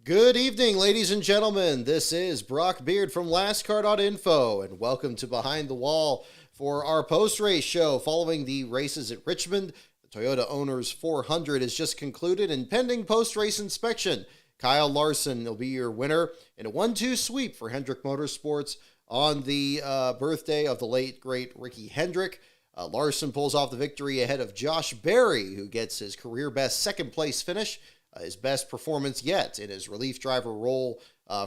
Good evening, ladies and gentlemen. This is Brock Beard from LastCar.info, and welcome to Behind the Wall for our post-race show following the races at Richmond. The Toyota Owners 400 has just concluded, and pending post-race inspection, Kyle Larson will be your winner in a 1-2 sweep for Hendrick Motorsports on the birthday of the late, great Ricky Hendrick. Larson pulls off the victory ahead of Josh Berry, who gets his career-best second-place finish. His best performance yet in his relief driver role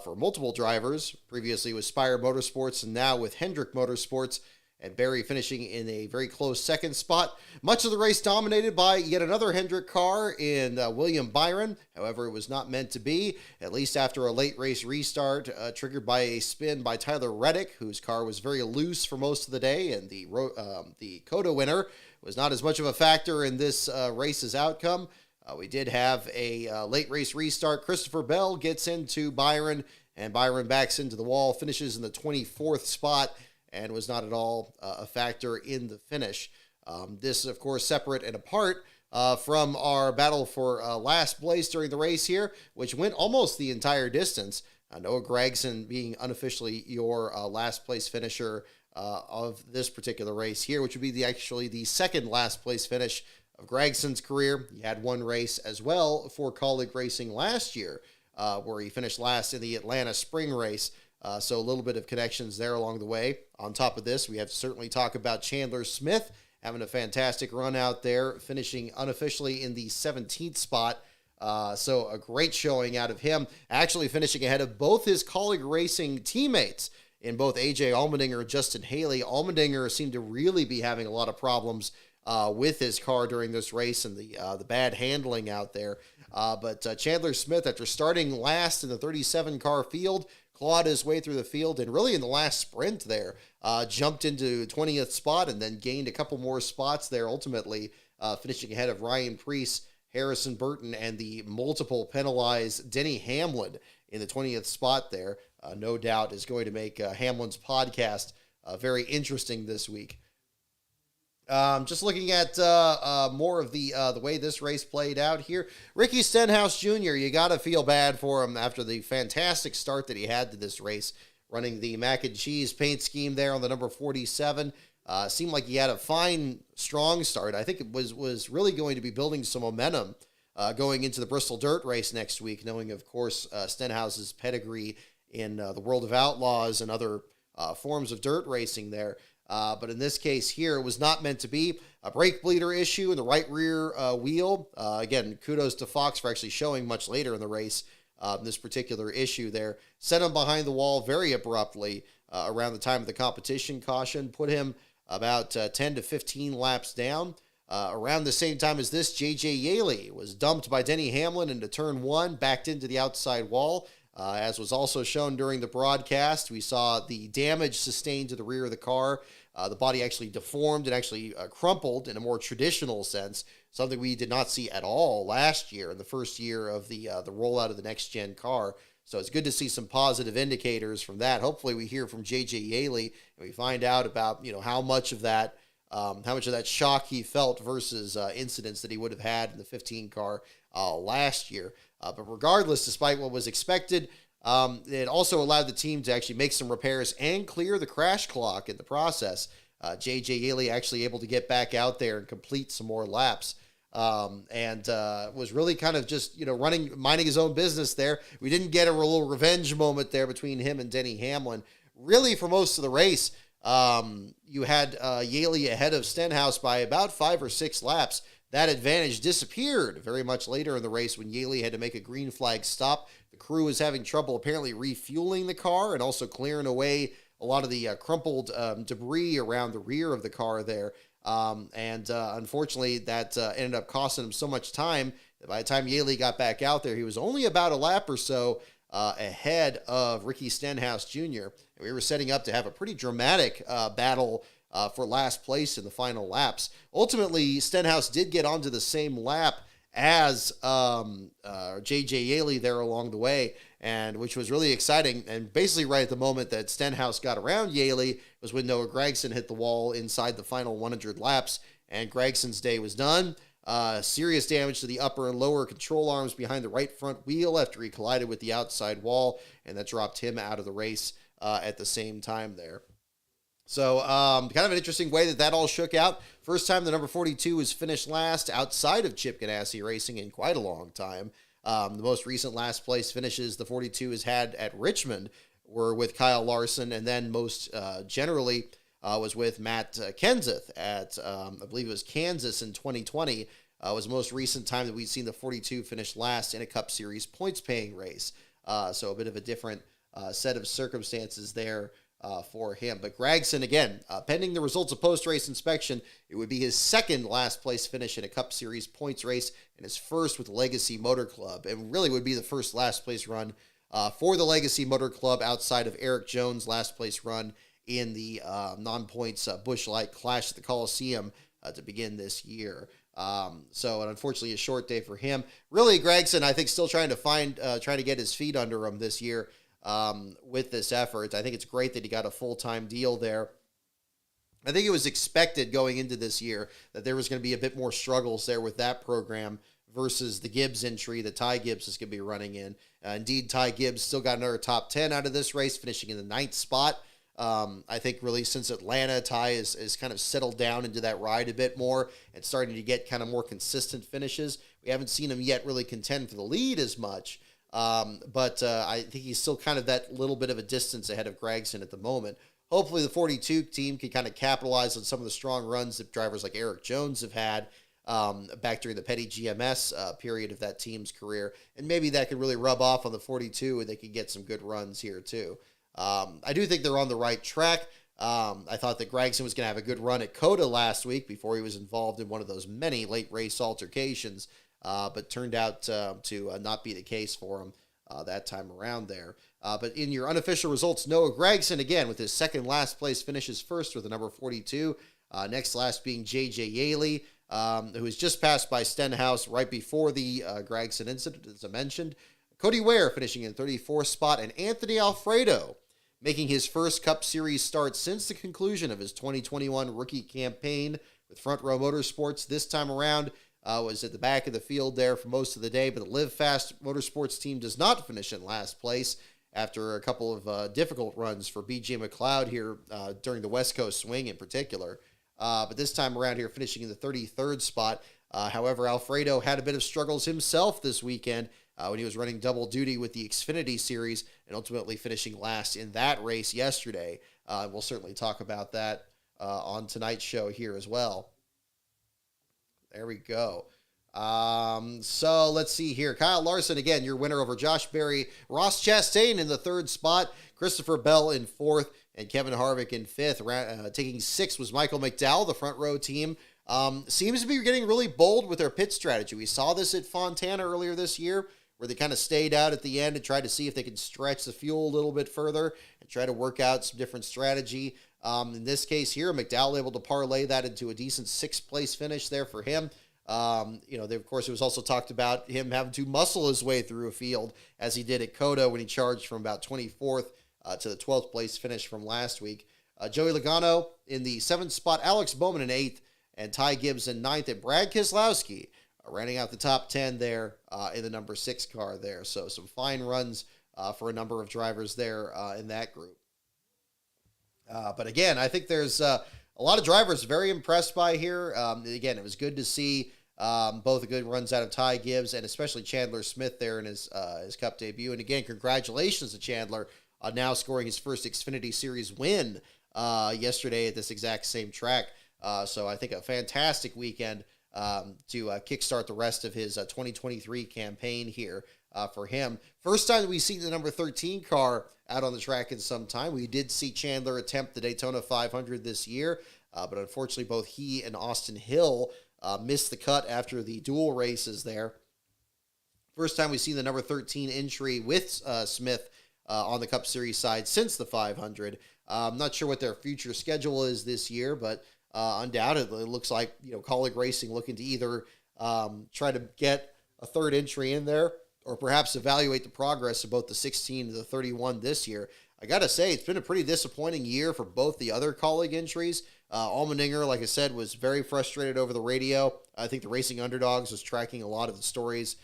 for multiple drivers, previously with Spire Motorsports and now with Hendrick Motorsports, and Berry finishing in a very close second spot. Much of the race dominated by yet another Hendrick car in William Byron. However, it was not meant to be, at least after a late race restart triggered by a spin by Tyler Reddick, whose car was very loose for most of the day, and the COTA winner was not as much of a factor in this race's outcome. We did have a late race restart. Christopher Bell gets into Byron, and Byron backs into the wall, finishes in the 24th spot, and was not at all a factor in the finish. This, of course, separate and apart from our battle for last place during the race here, which went almost the entire distance. Noah Gragson being unofficially your last place finisher of this particular race here, which would be actually the second last place finish of Gragson's career. He had one race as well for Colleague Racing last year, where he finished last in the Atlanta Spring Race. So a little bit of connections there along the way. On top of this, we have to certainly talk about Chandler Smith having a fantastic run out there, finishing unofficially in the 17th spot. So a great showing out of him, actually finishing ahead of both his Colleague Racing teammates in both AJ Allmendinger and Justin Haley. Allmendinger seemed to really be having a lot of problems with his car during this race and the bad handling out there. But Chandler Smith, after starting last in the 37-car field, clawed his way through the field, and really in the last sprint there, jumped into 20th spot and then gained a couple more spots there, ultimately finishing ahead of Ryan Preece, Harrison Burton, and the multiple penalized Denny Hamlin in the 20th spot there. No doubt is going to make Hamlin's podcast very interesting this week. Just looking at more of the way this race played out here. Ricky Stenhouse Jr., you got to feel bad for him after the fantastic start that he had to this race, running the mac and cheese paint scheme there on the number 47. Seemed like he had a fine, strong start. I think it was really going to be building some momentum going into the Bristol Dirt Race next week, knowing, of course, Stenhouse's pedigree in the World of Outlaws and other forms of dirt racing there. But in this case here, it was not meant to be. A brake bleeder issue in the right rear wheel. Again, kudos to Fox for actually showing much later in the race this particular issue there. Sent him behind the wall very abruptly around the time of the competition caution. Put him about 10 to 15 laps down. Around the same time as this, J.J. Yaley was dumped by Denny Hamlin into turn one, backed into the outside wall. As was also shown during the broadcast, we saw the damage sustained to the rear of the car. The body actually deformed and actually crumpled in a more traditional sense, something we did not see at all last year in the first year of the rollout of the next-gen car. So it's good to see some positive indicators from that. Hopefully we hear from J.J. Yaley and we find out about how much of that shock he felt versus incidents that he would have had in the 15 car last year. But regardless, despite what was expected, it also allowed the team to actually make some repairs and clear the crash clock in the process. J.J. Yaley actually able to get back out there and complete some more laps. And was really kind of just, minding his own business there. We didn't get a little revenge moment there between him and Denny Hamlin. Really, for most of the race, you had Yaley ahead of Stenhouse by about 5 or 6 laps. That advantage disappeared very much later in the race when Yaley had to make a green flag stop. The crew was having trouble apparently refueling the car and also clearing away a lot of the crumpled debris around the rear of the car there. Unfortunately, that ended up costing him so much time that by the time Yaley got back out there, he was only about a lap or so ahead of Ricky Stenhouse Jr. And we were setting up to have a pretty dramatic battle for last place in the final laps. Ultimately, Stenhouse did get onto the same lap as J.J. Yaley there along the way, and which was really exciting. And basically right at the moment that Stenhouse got around Yaley was when Noah Gragson hit the wall inside the final 100 laps, and Gragson's day was done. Serious damage to the upper and lower control arms behind the right front wheel after he collided with the outside wall, and that dropped him out of the race at the same time there. So kind of an interesting way that all shook out. First time the number 42 was finished last outside of Chip Ganassi Racing in quite a long time. The most recent last place finishes the 42 has had at Richmond were with Kyle Larson, and then most generally was with Matt Kenseth at, I believe it was Kansas in 2020, was the most recent time that we've seen the 42 finish last in a Cup Series points-paying race. So a bit of a different set of circumstances there for him. But Gragson, again, pending the results of post-race inspection, it would be his second last-place finish in a Cup Series points race and his first with Legacy Motor Club, and really would be the first last-place run for the Legacy Motor Club outside of Eric Jones' last-place run in the non-points Busch Light Clash at the Coliseum to begin this year. So unfortunately a short day for him. Really, Gragson, I think, still trying to get his feet under him this year with this effort. I think it's great that he got a full-time deal there. I think it was expected going into this year that there was going to be a bit more struggles there with that program versus the Gibbs entry that Ty Gibbs is going to be running in. Indeed, Ty Gibbs still got another top 10 out of this race, finishing in the 9th spot. I think really since Atlanta, Ty is kind of settled down into that ride a bit more and starting to get kind of more consistent finishes. We haven't seen him yet really contend for the lead as much, but I think he's still kind of that little bit of a distance ahead of Gragson at the moment. Hopefully the 42 team can kind of capitalize on some of the strong runs that drivers like Eric Jones have had back during the Petty GMS period of that team's career, and maybe that could really rub off on the 42 and they could get some good runs here too. I do think they're on the right track. I thought that Gragson was going to have a good run at COTA last week before he was involved in one of those many late race altercations, but turned out to not be the case for him that time around there. But in your unofficial results, Noah Gragson, again, with his second last place, finishes first with the number 42. Next last being J.J. Yaley, who was just passed by Stenhouse right before the Gragson incident, as I mentioned. Cody Ware finishing in 34th spot, and Anthony Alfredo making his first Cup Series start since the conclusion of his 2021 rookie campaign with Front Row Motorsports. This time around was at the back of the field there for most of the day, but the Live Fast Motorsports team does not finish in last place after a couple of difficult runs for B.J. McLeod here during the West Coast swing in particular. But this time around here finishing in the 33rd spot. However, Alfredo had a bit of struggles himself this weekend when he was running double duty with the Xfinity Series and ultimately finishing last in that race yesterday. We'll certainly talk about that on tonight's show here as well. There we go. So let's see here. Kyle Larson, again, your winner over Josh Berry. Ross Chastain in the 3rd spot. Christopher Bell in 4th. And Kevin Harvick in 5th. Taking 6th was Michael McDowell, the front row team. Seems to be getting really bold with their pit strategy. We saw this at Fontana earlier this year, where they kind of stayed out at the end and tried to see if they could stretch the fuel a little bit further and try to work out some different strategy. In this case here, McDowell able to parlay that into a decent 6th place finish there for him. Of course, it was also talked about him having to muscle his way through a field as he did at COTA when he charged from about 24th to the 12th place finish from last week. Joey Logano in the 7th spot, Alex Bowman in 8th, and Ty Gibbs in 9th, and Brad Keselowski rounding out the top 10 there in the number 6 car there. So some fine runs for a number of drivers there in that group. But again, I think there's a lot of drivers very impressed by here. Again, it was good to see both the good runs out of Ty Gibbs and especially Chandler Smith there in his Cup debut. And again, congratulations to Chandler on now scoring his first Xfinity Series win yesterday at this exact same track. So I think a fantastic weekend to kickstart the rest of his 2023 campaign here for him. First time we've seen the number 13 car out on the track in some time. We did see Chandler attempt the Daytona 500 this year, but unfortunately both he and Austin Hill missed the cut after the dual races there. First time we've seen the number 13 entry with Smith on the Cup Series side since the 500. I'm not sure what their future schedule is this year, but undoubtedly it looks like Colleague Racing looking to either try to get a third entry in there or perhaps evaluate the progress of both the 16 and the 31 this year. I got to say, it's been a pretty disappointing year for both the other Colleague entries. Allmendinger, like I said, was very frustrated over the radio. I think the Racing Underdogs was tracking a lot of the stories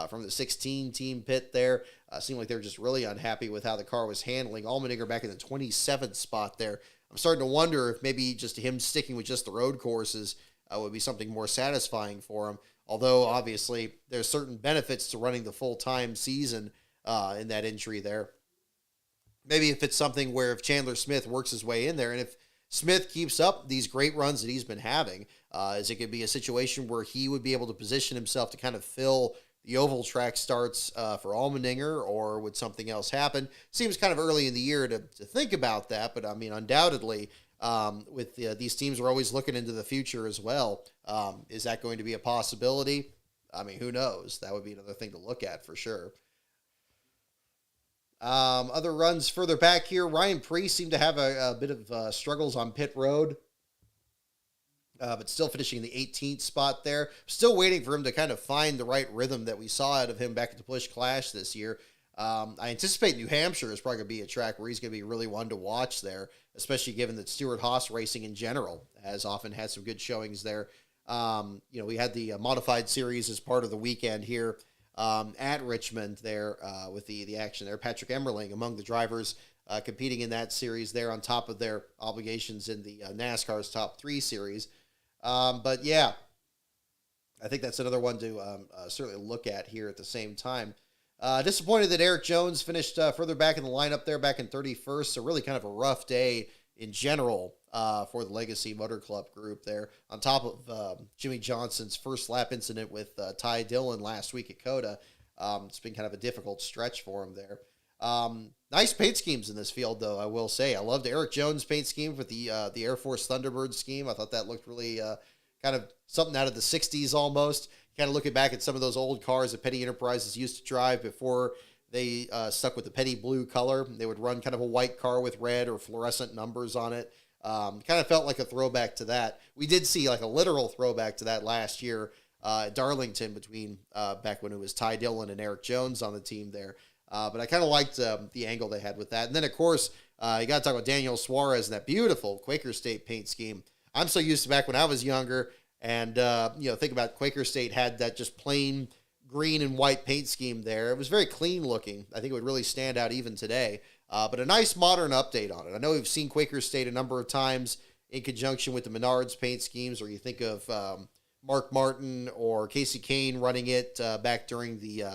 from the 16 team pit there. Seemed like they were just really unhappy with how the car was handling. Allmendinger back in the 27th spot there. I'm starting to wonder if maybe just him sticking with just the road courses would be something more satisfying for him. Although, obviously, there's certain benefits to running the full-time season in that entry there. Maybe if it's something where if Chandler Smith works his way in there, and if Smith keeps up these great runs that he's been having, is it could be a situation where he would be able to position himself to kind of fill the oval track starts for Allmendinger, or would something else happen? Seems kind of early in the year to think about that, but I mean, undoubtedly, with these teams, we're always looking into the future as well. Is that going to be a possibility? I mean, who knows? That would be another thing to look at for sure. Other runs further back here, Ryan Preece seemed to have a bit of struggles on pit road, but still finishing in the 18th spot there. Still waiting for him to kind of find the right rhythm that we saw out of him back at the Busch Clash this year. I anticipate New Hampshire is probably going to be a track where he's going to be really one to watch there, especially given that Stewart-Haas racing in general has often had some good showings there. We had the modified series as part of the weekend here at Richmond there with the action there. Patrick Emmerling among the drivers competing in that series there on top of their obligations in the NASCAR's Top 3 series. But yeah, I think that's another one to certainly look at here at the same time. Disappointed that Eric Jones finished further back in the lineup there, back in 31st. So really kind of a rough day in general for the Legacy Motor Club group there. On top of Jimmy Johnson's first lap incident with Ty Dillon last week at COTA. It's been kind of a difficult stretch for him there. Nice paint schemes in this field, though, I will say. I loved Eric Jones' paint scheme with the Air Force Thunderbird scheme. I thought that looked really kind of something out of the 60s almost. Kind of looking back at some of those old cars that Petty Enterprises used to drive before they stuck with the Petty blue color. They would run kind of a white car with red or fluorescent numbers on it. Kind of felt like a throwback to that. We did see like a literal throwback to that last year at Darlington between back when it was Ty Dillon and Eric Jones on the team there. But I kind of liked the angle they had with that. And then, of course, you got to talk about Daniel Suarez and that beautiful Quaker State paint scheme. I'm so used to back when I was younger. And, think about Quaker State had that just plain green and white paint scheme there. It was very clean looking. I think it would really stand out even today. But a nice modern update on it. I know we've seen Quaker State a number of times in conjunction with the Menards paint schemes, or you think of Mark Martin or Casey Kane running it back during the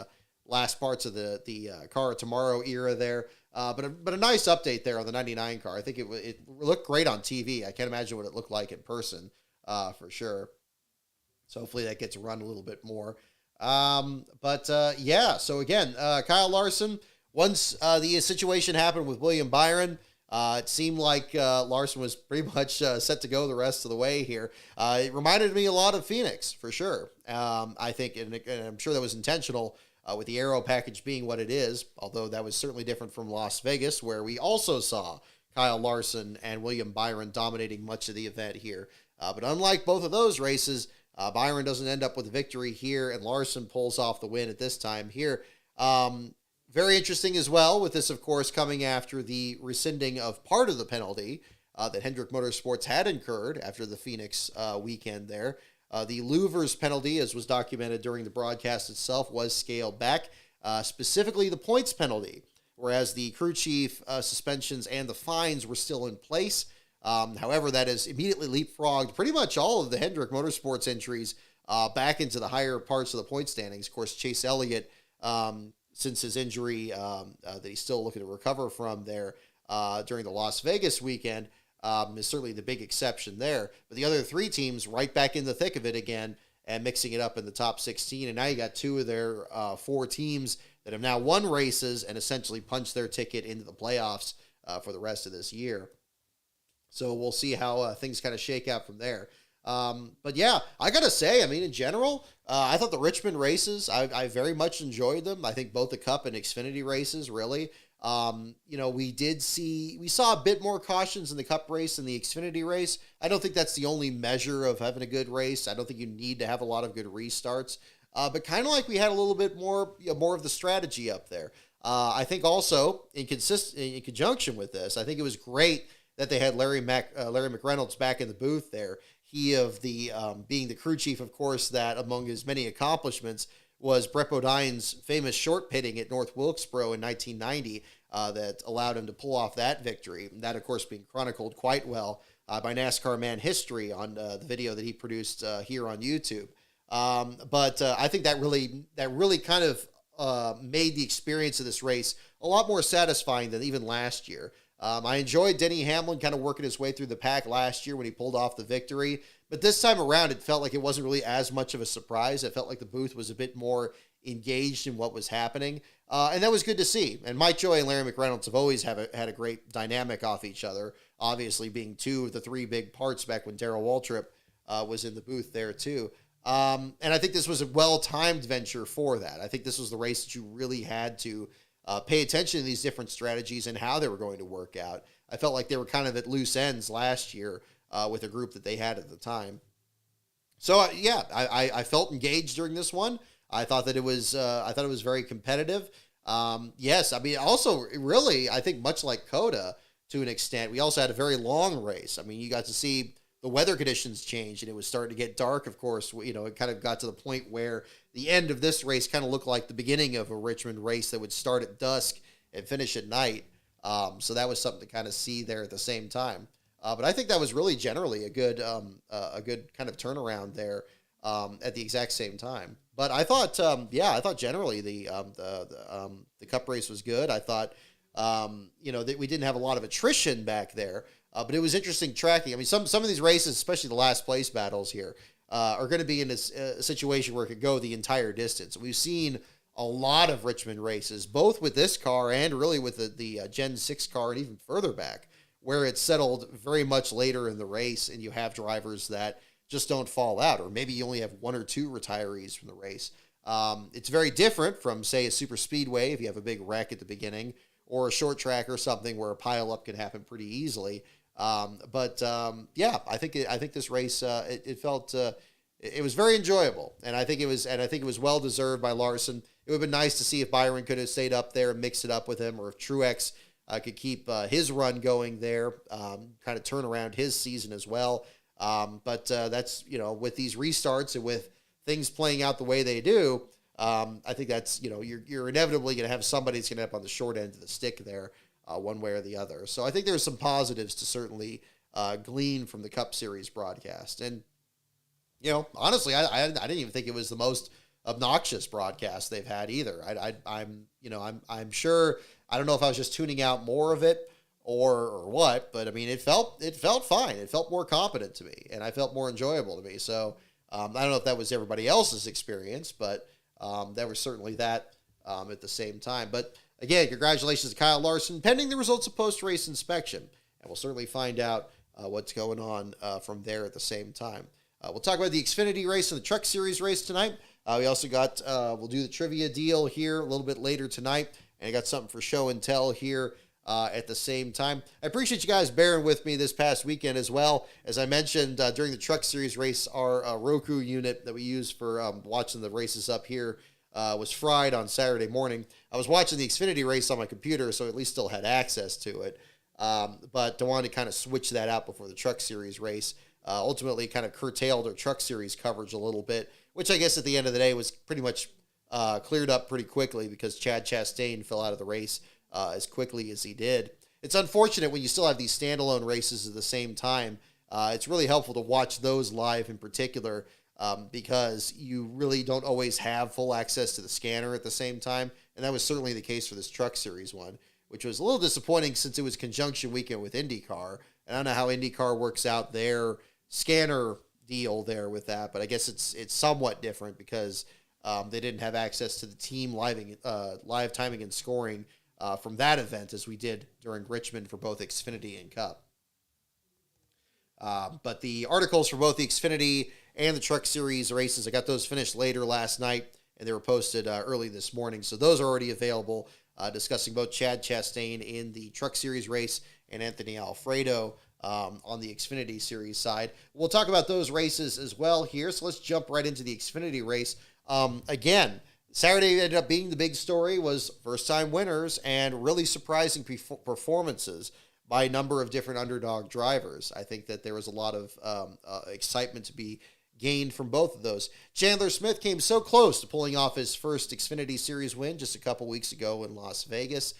last parts of the Car of Tomorrow era there. But a nice update there on the 99 car. I think it looked great on TV. I can't imagine what it looked like in person for sure. So hopefully that gets run a little bit more. So again, Kyle Larson, once the situation happened with William Byron, it seemed like Larson was pretty much set to go the rest of the way here. It reminded me a lot of Phoenix, for sure. I think, and I'm sure that was intentional with the aero package being what it is, although that was certainly different from Las Vegas, where we also saw Kyle Larson and William Byron dominating much of the event here. But unlike both of those races, Byron doesn't end up with a victory here, and Larson pulls off the win at this time here. Very interesting as well, with this, of course, coming after the rescinding of part of the penalty that Hendrick Motorsports had incurred after the Phoenix weekend there. The louvers penalty, as was documented during the broadcast itself, was scaled back, specifically the points penalty, whereas the crew chief suspensions and the fines were still in place. However, that has immediately leapfrogged pretty much all of the Hendrick Motorsports entries back into the higher parts of the point standings. Of course, Chase Elliott, since his injury that he's still looking to recover from there during the Las Vegas weekend, is certainly the big exception there. But the other three teams right back in the thick of it again and mixing it up in the top 16. And now you got two of their four teams that have now won races and essentially punched their ticket into the playoffs for the rest of this year. So we'll see how things kind of shake out from there. But yeah, I got to say, I mean, in general, I thought the Richmond races, I very much enjoyed them. I think both the Cup and Xfinity races, really. We saw a bit more cautions in the Cup race than the Xfinity race. I don't think that's the only measure of having a good race. I don't think you need to have a lot of good restarts. But kind of like we had a little bit more of the strategy up there. I think also in conjunction with this, I think it was great that they had Larry McReynolds back in the booth there. He of the being the crew chief, of course, that among his many accomplishments was Brett Bodine's famous short pitting at North Wilkesboro in 1990 that allowed him to pull off that victory. And that, of course, being chronicled quite well by NASCAR Man History on the video that he produced here on YouTube. But I think that really kind of made the experience of this race a lot more satisfying than even last year. I enjoyed Denny Hamlin kind of working his way through the pack last year when he pulled off the victory. But this time around, it felt like it wasn't really as much of a surprise. It felt like the booth was a bit more engaged in what was happening. And that was good to see. And Mike Joy and Larry McReynolds have always had a great dynamic off each other, obviously being two of the three big parts back when Darrell Waltrip was in the booth there too. And I think this was a well-timed venture for that. I think this was the race that you really had to pay attention to these different strategies and how they were going to work out. I felt like they were kind of at loose ends last year with a group that they had at the time. So I felt engaged during this one. I thought that it was very competitive. Yes, I mean, also really, I think much like Coda to an extent, we also had a very long race. I mean, you got to see the weather conditions change and it was starting to get dark. Of course, it kind of got to the point where the end of this race kind of looked like the beginning of a Richmond race that would start at dusk and finish at night. So that was something to kind of see there at the same time. But I think that was really generally a good kind of turnaround there at the exact same time. But I thought generally the Cup race was good. I thought, that we didn't have a lot of attrition back there, but it was interesting tracking. I mean, some of these races, especially the last place battles here, are going to be in a situation where it could go the entire distance. We've seen a lot of Richmond races, both with this car and really with the Gen 6 car and even further back, where it's settled very much later in the race and you have drivers that just don't fall out, or maybe you only have one or two retirees from the race. It's very different from, say, a super speedway if you have a big wreck at the beginning, or a short track or something where a pileup can happen pretty easily. I think this race it felt it was very enjoyable, and I think it was well deserved by Larson. It would have been nice to see if Byron could have stayed up there and mixed it up with him, or if Truex could keep his run going there, kind of turn around his season as well. But that's, with these restarts and with things playing out the way they do, I think that's, you're inevitably going to have somebody that's going to end up on the short end of the stick there, one way or the other. So I think there's some positives to certainly glean from the Cup Series broadcast. And, honestly, I didn't even think it was the most obnoxious broadcast they've had either. I'm sure, I don't know if I was just tuning out more of it or what, but I mean, it felt fine. It felt more competent to me, and I felt more enjoyable to me. So I don't know if that was everybody else's experience, but that was certainly that at the same time. But again, congratulations to Kyle Larson, pending the results of post-race inspection, and we'll certainly find out what's going on from there at the same time. We'll talk about the Xfinity race and the Truck Series race tonight. We also got, we'll do the trivia deal here a little bit later tonight, and I got something for show and tell here at the same time. I appreciate you guys bearing with me this past weekend as well. As I mentioned during the Truck Series race, our Roku unit that we use for watching the races up here was fried on Saturday morning. I was watching the Xfinity race on my computer, so at least still had access to it. But I wanted to kind of switch that out before the Truck Series race. Ultimately kind of curtailed our Truck Series coverage a little bit, which I guess at the end of the day was pretty much cleared up pretty quickly because Chad Chastain fell out of the race as quickly as he did. It's unfortunate when you still have these standalone races at the same time. It's really helpful to watch those live in particular because you really don't always have full access to the scanner at the same time, and that was certainly the case for this Truck Series one, which was a little disappointing since it was conjunction weekend with IndyCar. And I don't know how IndyCar works out their scanner deal there with that, but I guess it's somewhat different because they didn't have access to the team live timing and scoring from that event as we did during Richmond for both Xfinity and Cup. But the articles for both the Xfinity and the Truck Series races, I got those finished later last night, and they were posted early this morning. So those are already available, discussing both Chad Chastain in the Truck Series race and Anthony Alfredo on the Xfinity Series side. We'll talk about those races as well here. So let's jump right into the Xfinity race. Again, Saturday ended up being the big story, was first-time winners and really surprising performances by a number of different underdog drivers. I think that there was a lot of excitement to be gained from both of those. Chandler Smith came so close to pulling off his first Xfinity Series win just a couple weeks ago in Las Vegas.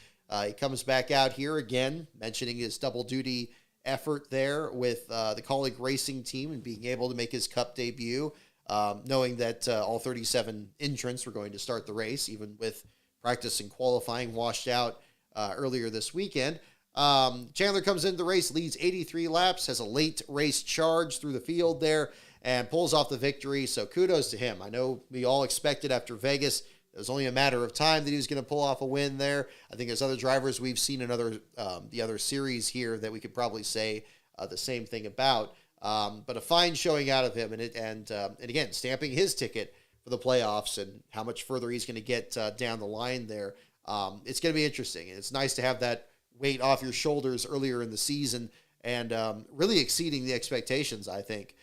He comes back out here again, mentioning his double duty effort there with the Colleague Racing team and being able to make his Cup debut, knowing that all 37 entrants were going to start the race, even with practice and qualifying washed out earlier this weekend. Chandler comes into the race, leads 83 laps, has a late race charge through the field there, and pulls off the victory. So kudos to him. I know we all expected after Vegas, it was only a matter of time that he was going to pull off a win there. I think there's other drivers we've seen in the other series here that we could probably say the same thing about. But a fine showing out of him, and again, stamping his ticket for the playoffs and how much further he's going to get down the line there. It's going to be interesting, and it's nice to have that weight off your shoulders earlier in the season and really exceeding the expectations, I think.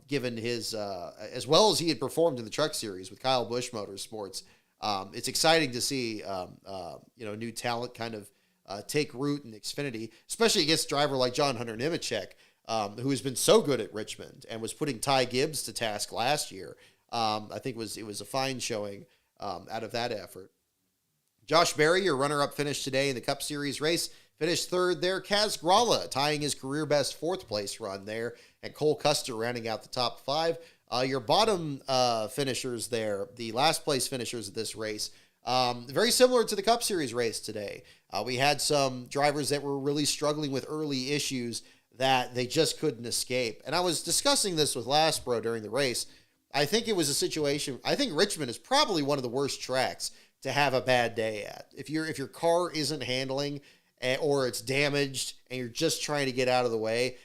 Given his, as well as he had performed in the Truck Series with Kyle Busch Motorsports. It's exciting to see, new talent kind of take root in Xfinity, especially against a driver like John Hunter Nemechek, who has been so good at Richmond and was putting Ty Gibbs to task last year. I think it was a fine showing out of that effort. Josh Berry, your runner-up finish today in the Cup Series race, finished third there. Kaz Grala tying his career-best fourth-place run there, and Cole Custer rounding out the top five. Your bottom finishers there, the last-place finishers of this race, very similar to the Cup Series race today. We had some drivers that were really struggling with early issues that they just couldn't escape. And I was discussing this with Lastbro during the race. I think it was a situation, I think Richmond is probably one of the worst tracks to have a bad day at. If your car isn't handling or it's damaged and you're just trying to get out of the way,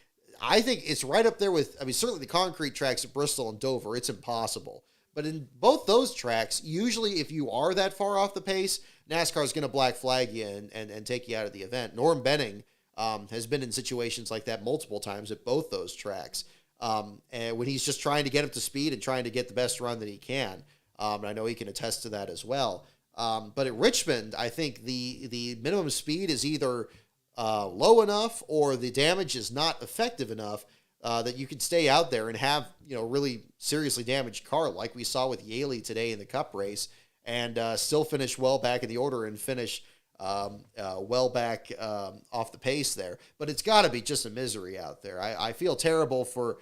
I think it's right up there with, certainly the concrete tracks at Bristol and Dover, it's impossible. But in both those tracks, usually if you are that far off the pace, NASCAR is going to black flag you and take you out of the event. Norm Benning has been in situations like that multiple times at both those tracks. And when he's just trying to get up to speed and trying to get the best run that he can. And I know he can attest to that as well. But at Richmond, I think the minimum speed is either low enough or the damage is not effective enough that you can stay out there and have, really seriously damaged car like we saw with Yaley today in the Cup race and still finish well back in the order and finish well back off the pace there. But it's got to be just a misery out there. I feel terrible for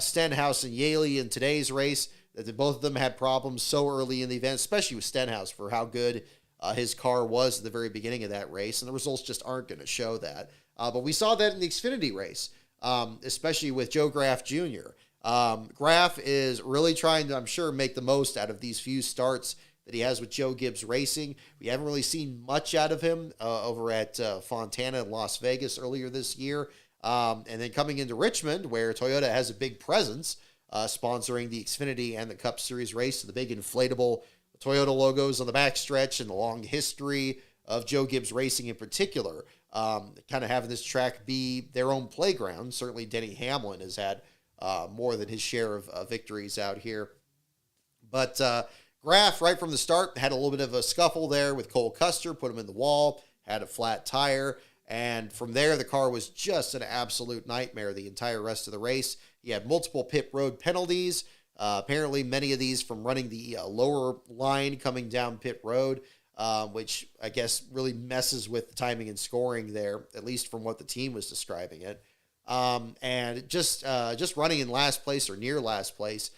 Stenhouse and Yaley in today's race, that both of them had problems so early in the event, especially with Stenhouse for how good his car was at the very beginning of that race, and the results just aren't going to show that. But we saw that in the Xfinity race, especially with Joe Graf Jr. Graf is really trying to, I'm sure, make the most out of these few starts that he has with Joe Gibbs Racing. We haven't really seen much out of him over at Fontana in Las Vegas earlier this year. And then coming into Richmond, where Toyota has a big presence, sponsoring the Xfinity and the Cup Series race, the big inflatable Toyota logos on the backstretch and the long history of Joe Gibbs Racing in particular, kind of having this track be their own playground. Certainly Denny Hamlin has had more than his share of victories out here. But Graf, right from the start, had a little bit of a scuffle there with Cole Custer, put him in the wall, had a flat tire, and from there, the car was just an absolute nightmare the entire rest of the race. He had multiple pit road penalties, apparently many of these from running the lower line coming down pit road, which I guess really messes with the timing and scoring there, at least from what the team was describing it. And just running in last place or near last place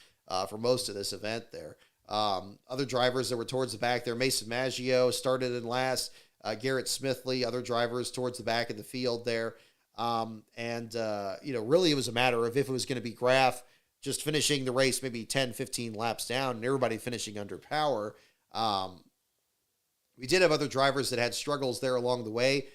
for most of this event there. Other drivers that were towards the back there, Mason Maggio started in last, Garrett Smithley, other drivers towards the back of the field there. Really it was a matter of if it was going to be Graf just finishing the race maybe 10, 15 laps down and everybody finishing under power. We did have other drivers that had struggles there along the way.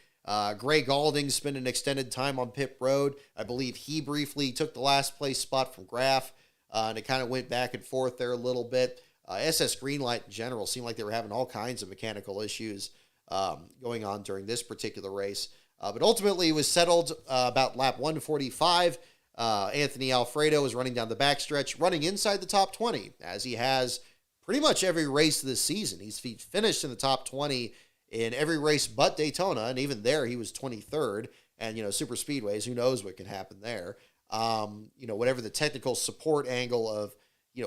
Gray Galding spent an extended time on pit road. I believe he briefly took the last place spot from Graf, and it kind of went back and forth there a little bit. SS Greenlight in general seemed like they were having all kinds of mechanical issues going on during this particular race. But ultimately, it was settled about lap 145. Anthony Alfredo was running down the backstretch, running inside the top 20, as he has pretty much every race this season. He's finished in the top 20 in every race but Daytona, and even there, he was 23rd. And, super speedways, who knows what can happen there. Whatever the technical support angle of,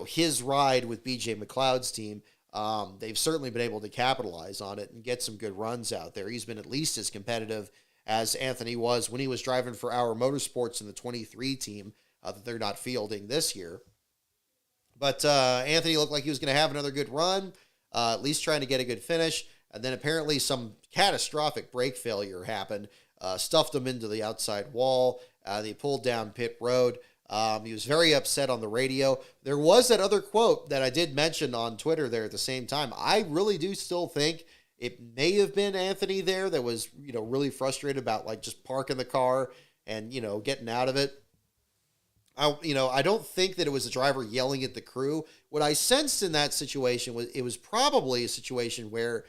his ride with BJ McLeod's team, they've certainly been able to capitalize on it and get some good runs out there. He's been at least as competitive as Anthony was when he was driving for Our Motorsports in the 23 team that they're not fielding this year. But Anthony looked like he was going to have another good run, at least trying to get a good finish. And then apparently some catastrophic brake failure happened, stuffed him into the outside wall. They pulled down pit road. He was very upset on the radio. There was that other quote that I did mention on Twitter there at the same time. I really do still think it may have been Anthony there that was, really frustrated about like just parking the car and, getting out of it. I don't think that it was the driver yelling at the crew. What I sensed in that situation was it was probably a situation where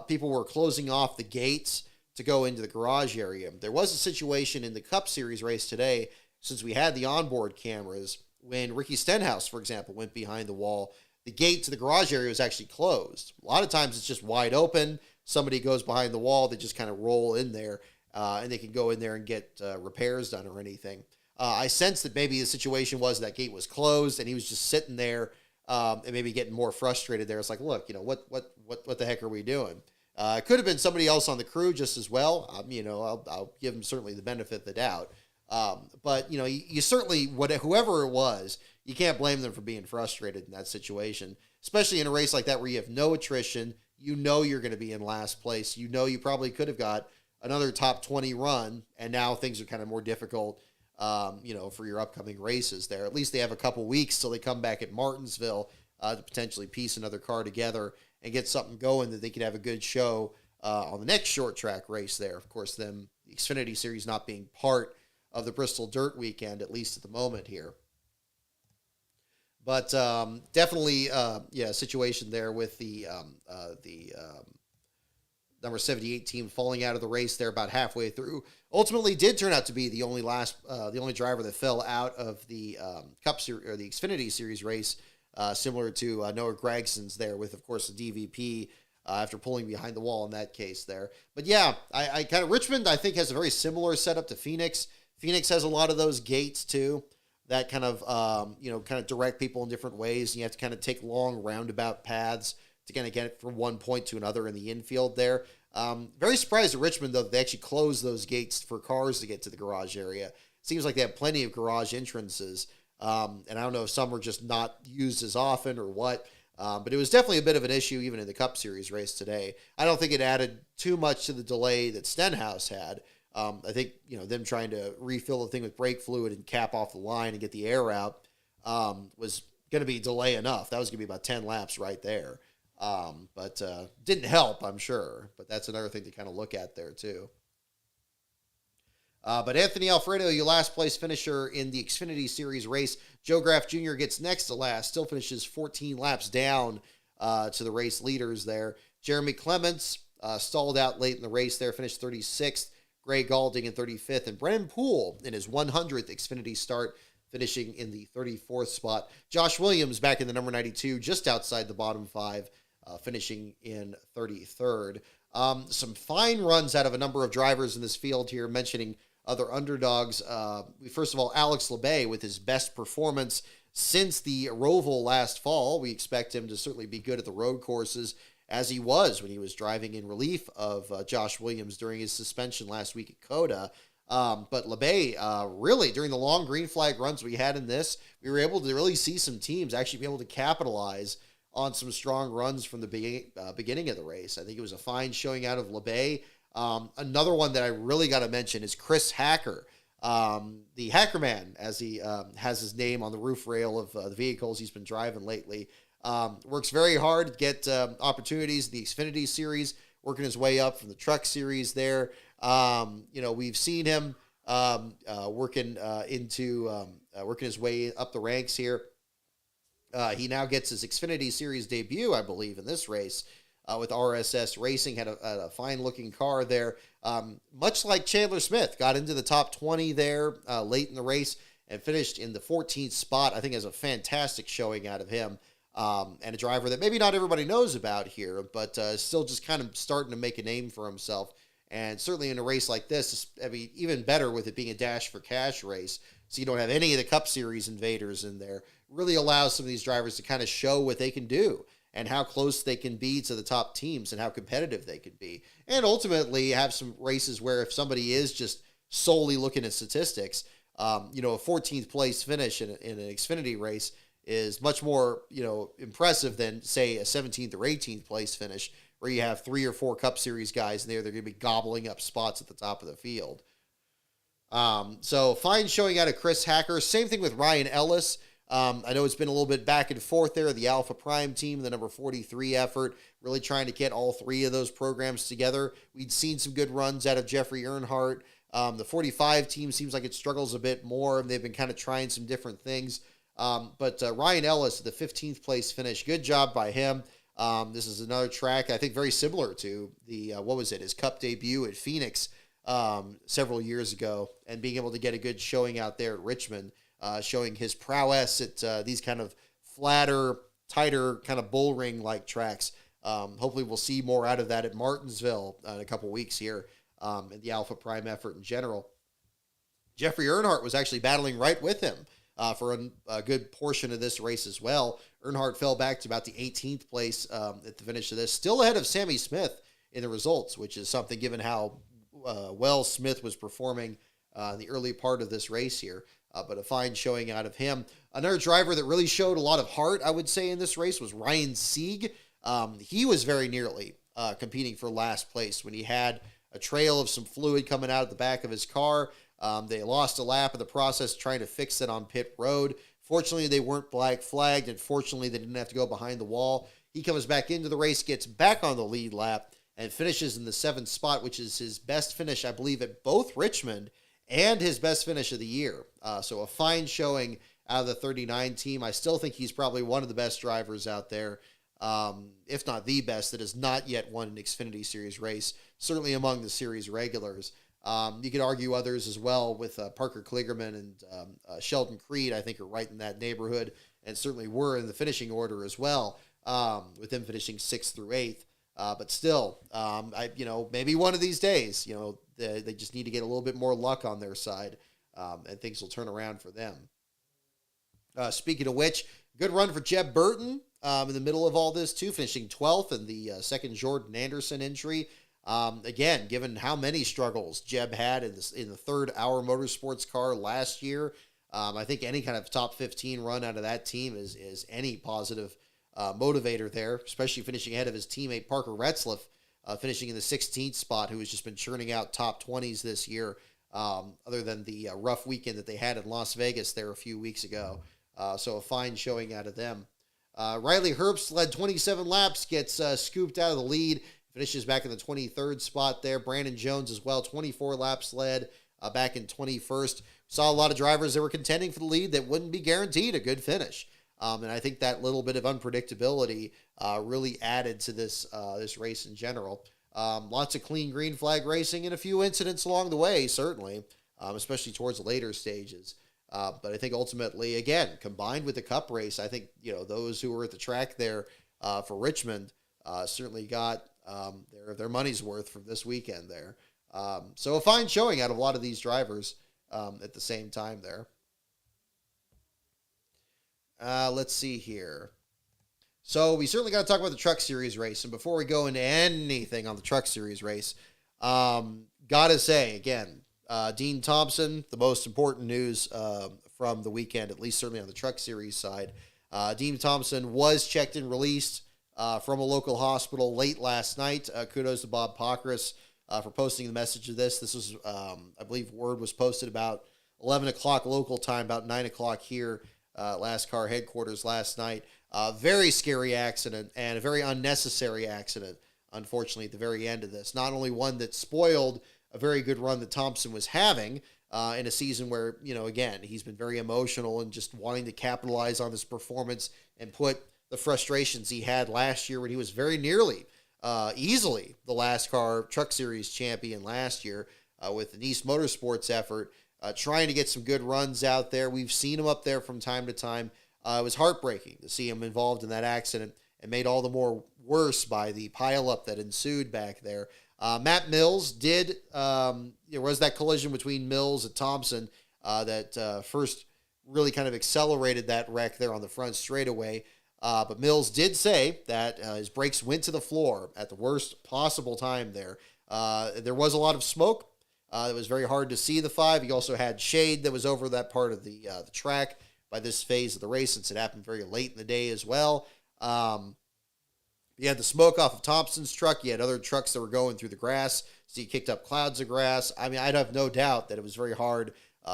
people were closing off the gates to go into the garage area. There was a situation in the Cup Series race today, since we had the onboard cameras, when Ricky Stenhouse, for example, went behind the wall. The gate to the garage area was actually closed. A lot of times it's just wide open. Somebody goes behind the wall, they just kind of roll in there, and they can go in there and get repairs done or anything. I sensed that maybe the situation was that gate was closed and he was just sitting there and maybe getting more frustrated there. It's like, look, what the heck are we doing? It could have been somebody else on the crew just as well. I'll give him certainly the benefit of the doubt. But you certainly, whoever it was, you can't blame them for being frustrated in that situation, especially in a race like that where you have no attrition. You're going to be in last place. You probably could have got another top 20 run, and now things are kind of more difficult. For your upcoming races there. At least they have a couple weeks till they come back at Martinsville to potentially piece another car together and get something going that they could have a good show on the next short track race there. Of course, the Xfinity Series not being part of the Bristol Dirt Weekend, at least at the moment here. But definitely, a situation there with the number 78 team falling out of the race there about halfway through. Ultimately did turn out to be the only driver that fell out of the Cup Series or the Xfinity Series race, similar to Noah Gregson's there with, of course, the DVP after pulling behind the wall in that case there. But yeah, I kind of, Richmond, I think, has a very similar setup to Phoenix. Phoenix has a lot of those gates too that kind of direct people in different ways. And you have to kind of take long roundabout paths to kind of get it from one point to another in the infield there. Very surprised at Richmond, though, that they actually closed those gates for cars to get to the garage area. Seems like they have plenty of garage entrances, and I don't know if some are just not used as often or what, but it was definitely a bit of an issue even in the Cup Series race today. I don't think it added too much to the delay that Stenhouse had. I think, them trying to refill the thing with brake fluid and cap off the line and get the air out was going to be delay enough. That was going to be about 10 laps right there. But didn't help, I'm sure. But that's another thing to kind of look at there, too. But Anthony Alfredo, your last place finisher in the Xfinity Series race. Joe Graff Jr. gets next to last, still finishes 14 laps down to the race leaders there. Jeremy Clements stalled out late in the race there, finished 36th. Gray Galding in 35th. And Brennan Poole in his 100th Xfinity start, finishing in the 34th spot. Josh Williams back in the number 92, just outside the bottom five, finishing in 33rd. Some fine runs out of a number of drivers in this field here, mentioning other underdogs. First of all, Alex Labbe with his best performance since the Roval last fall. We expect him to certainly be good at the road courses, as he was when he was driving in relief of Josh Williams during his suspension last week at COTA. But Labbe, really, during the long green flag runs we had in this, we were able to really see some teams actually be able to capitalize on some strong runs from the beginning of the race. I think it was a fine showing out of Labbe. Another one that I really got to mention is Chris Hacker, the Hacker Man, as he has his name on the roof rail of the vehicles he's been driving lately. Works very hard to get opportunities in the Xfinity Series, working his way up from the Truck Series there. We've seen him working his way up the ranks here. He now gets his Xfinity Series debut, I believe, in this race with RSS Racing. Had a fine-looking car there. Much like Chandler Smith, got into the top 20 there late in the race and finished in the 14th spot. I think is a fantastic showing out of him. And a driver that maybe not everybody knows about here, but still just kind of starting to make a name for himself And certainly in a race like this, I mean, even better with it being a dash for cash race, so you don't have any of the Cup Series invaders in there, really allows some of these drivers to kind of show what they can do and how close they can be to the top teams and how competitive they can be. And ultimately have some races where if somebody is just solely looking at statistics, a 14th place finish in an Xfinity race is much more, impressive than, say, a 17th or 18th place finish where you have 3 or 4 Cup Series guys in there. They're going to be gobbling up spots at the top of the field. So fine showing out of Chris Hacker. Same thing with Ryan Ellis. I know it's been a little bit back and forth there. The Alpha Prime team, the number 43 effort, really trying to get all 3 of those programs together. We'd seen some good runs out of Jeffrey Earnhardt. The 45 team seems like it struggles a bit more, and they've been kind of trying some different things. But Ryan Ellis, the 15th place finish, good job by him. This is another track, I think, very similar to the, his Cup debut at Phoenix several years ago, and being able to get a good showing out there at Richmond, showing his prowess at these kind of flatter, tighter, kind of bull ring-like tracks. Hopefully we'll see more out of that at Martinsville in a couple weeks here, in the Alpha Prime effort in general. Jeffrey Earnhardt was actually battling right with him for a good portion of this race as well. Earnhardt fell back to about the 18th place at the finish of this, still ahead of Sammy Smith in the results, which is something given how well Smith was performing in the early part of this race here. But a fine showing out of him. Another driver that really showed a lot of heart, I would say, in this race was Ryan Sieg. He was very nearly competing for last place when he had a trail of some fluid coming out of the back of his car. They lost a lap in the process trying to fix it on pit road. Fortunately, they weren't black flagged, and fortunately, they didn't have to go behind the wall. He comes back into the race, gets back on the lead lap, and finishes in the 7th spot, which is his best finish, I believe, at both Richmond and his best finish of the year. So a fine showing out of the 39 team. I still think he's probably one of the best drivers out there, if not the best, that has not yet won an Xfinity Series race, certainly among the series regulars. You could argue others as well with Parker Kligerman and Sheldon Creed, I think, are right in that neighborhood, and certainly were in the finishing order as well, with them finishing 6th through 8th. But still, maybe one of these days, they just need to get a little bit more luck on their side, and things will turn around for them. Speaking of which, good run for Jeb Burton in the middle of all this, too, finishing 12th in the second Jordan Anderson entry. Again, given how many struggles Jeb had in the third Hour Motorsports car last year, I think any kind of top 15 run out of that team is any positive motivator there, especially finishing ahead of his teammate Parker Retzlaff, finishing in the 16th spot, who has just been churning out top 20s this year, other than the rough weekend that they had in Las Vegas there a few weeks ago. So a fine showing out of them. Riley Herbst led 27 laps, gets scooped out of the lead, finishes back in the 23rd spot there. Brandon Jones as well, 24 laps led, back in 21st. Saw a lot of drivers that were contending for the lead that wouldn't be guaranteed a good finish. And I think that little bit of unpredictability really added to this race in general. Lots of clean green flag racing and a few incidents along the way, certainly, especially towards the later stages. But I think ultimately, again, combined with the Cup race, I think those who were at the track there for Richmond certainly got their money's worth from this weekend there. So a fine showing out of a lot of these drivers at the same time there. Let's see here. So we certainly got to talk about the Truck Series race. And before we go into anything on the Truck Series race, gotta say, again, Dean Thompson, the most important news from the weekend, at least certainly on the Truck Series side. Dean Thompson was checked and released from a local hospital late last night. Kudos to Bob Pockris for posting the message of this. This was, I believe, word was posted about 11 o'clock local time, about 9 o'clock here. Last Car headquarters last night. Very scary accident and a very unnecessary accident, unfortunately, at the very end of this. Not only one that spoiled a very good run that Thompson was having in a season where, again, he's been very emotional and just wanting to capitalize on this performance and put the frustrations he had last year when he was very nearly, easily, the Last Car Truck Series champion last year with the Nice Motorsports effort. Trying to get some good runs out there. We've seen him up there from time to time. It was heartbreaking to see him involved in that accident and made all the more worse by the pileup that ensued back there. Matt Mills did, there was that collision between Mills and Thompson that first really kind of accelerated that wreck there on the front straightaway. But Mills did say that his brakes went to the floor at the worst possible time there. There was a lot of smoke. It was very hard to see the 5. He also had shade that was over that part of the track by this phase of the race, since it happened very late in the day as well. You had the smoke off of Thompson's truck. You had other trucks that were going through the grass, so you kicked up clouds of grass. I mean, I'd have no doubt that it was very hard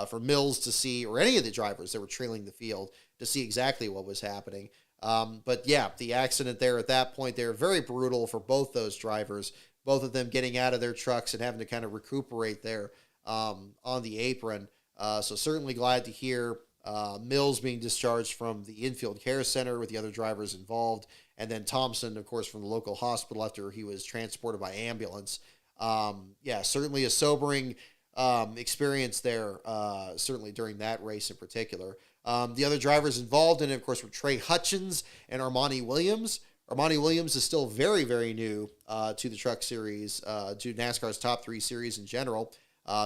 for Mills to see, or any of the drivers that were trailing the field, to see exactly what was happening. But yeah, the accident there at that point there, very brutal for both those drivers, both of them getting out of their trucks and having to kind of recuperate there on the apron. So certainly glad to hear Mills being discharged from the infield care center with the other drivers involved, and then Thompson, of course, from the local hospital after he was transported by ambulance. Yeah, certainly a sobering experience there, certainly during that race in particular. The other drivers involved in it, of course, were Trey Hutchins and Armani Williams. Armani Williams is still very, very new to the Truck Series, to NASCAR's top 3 series in general.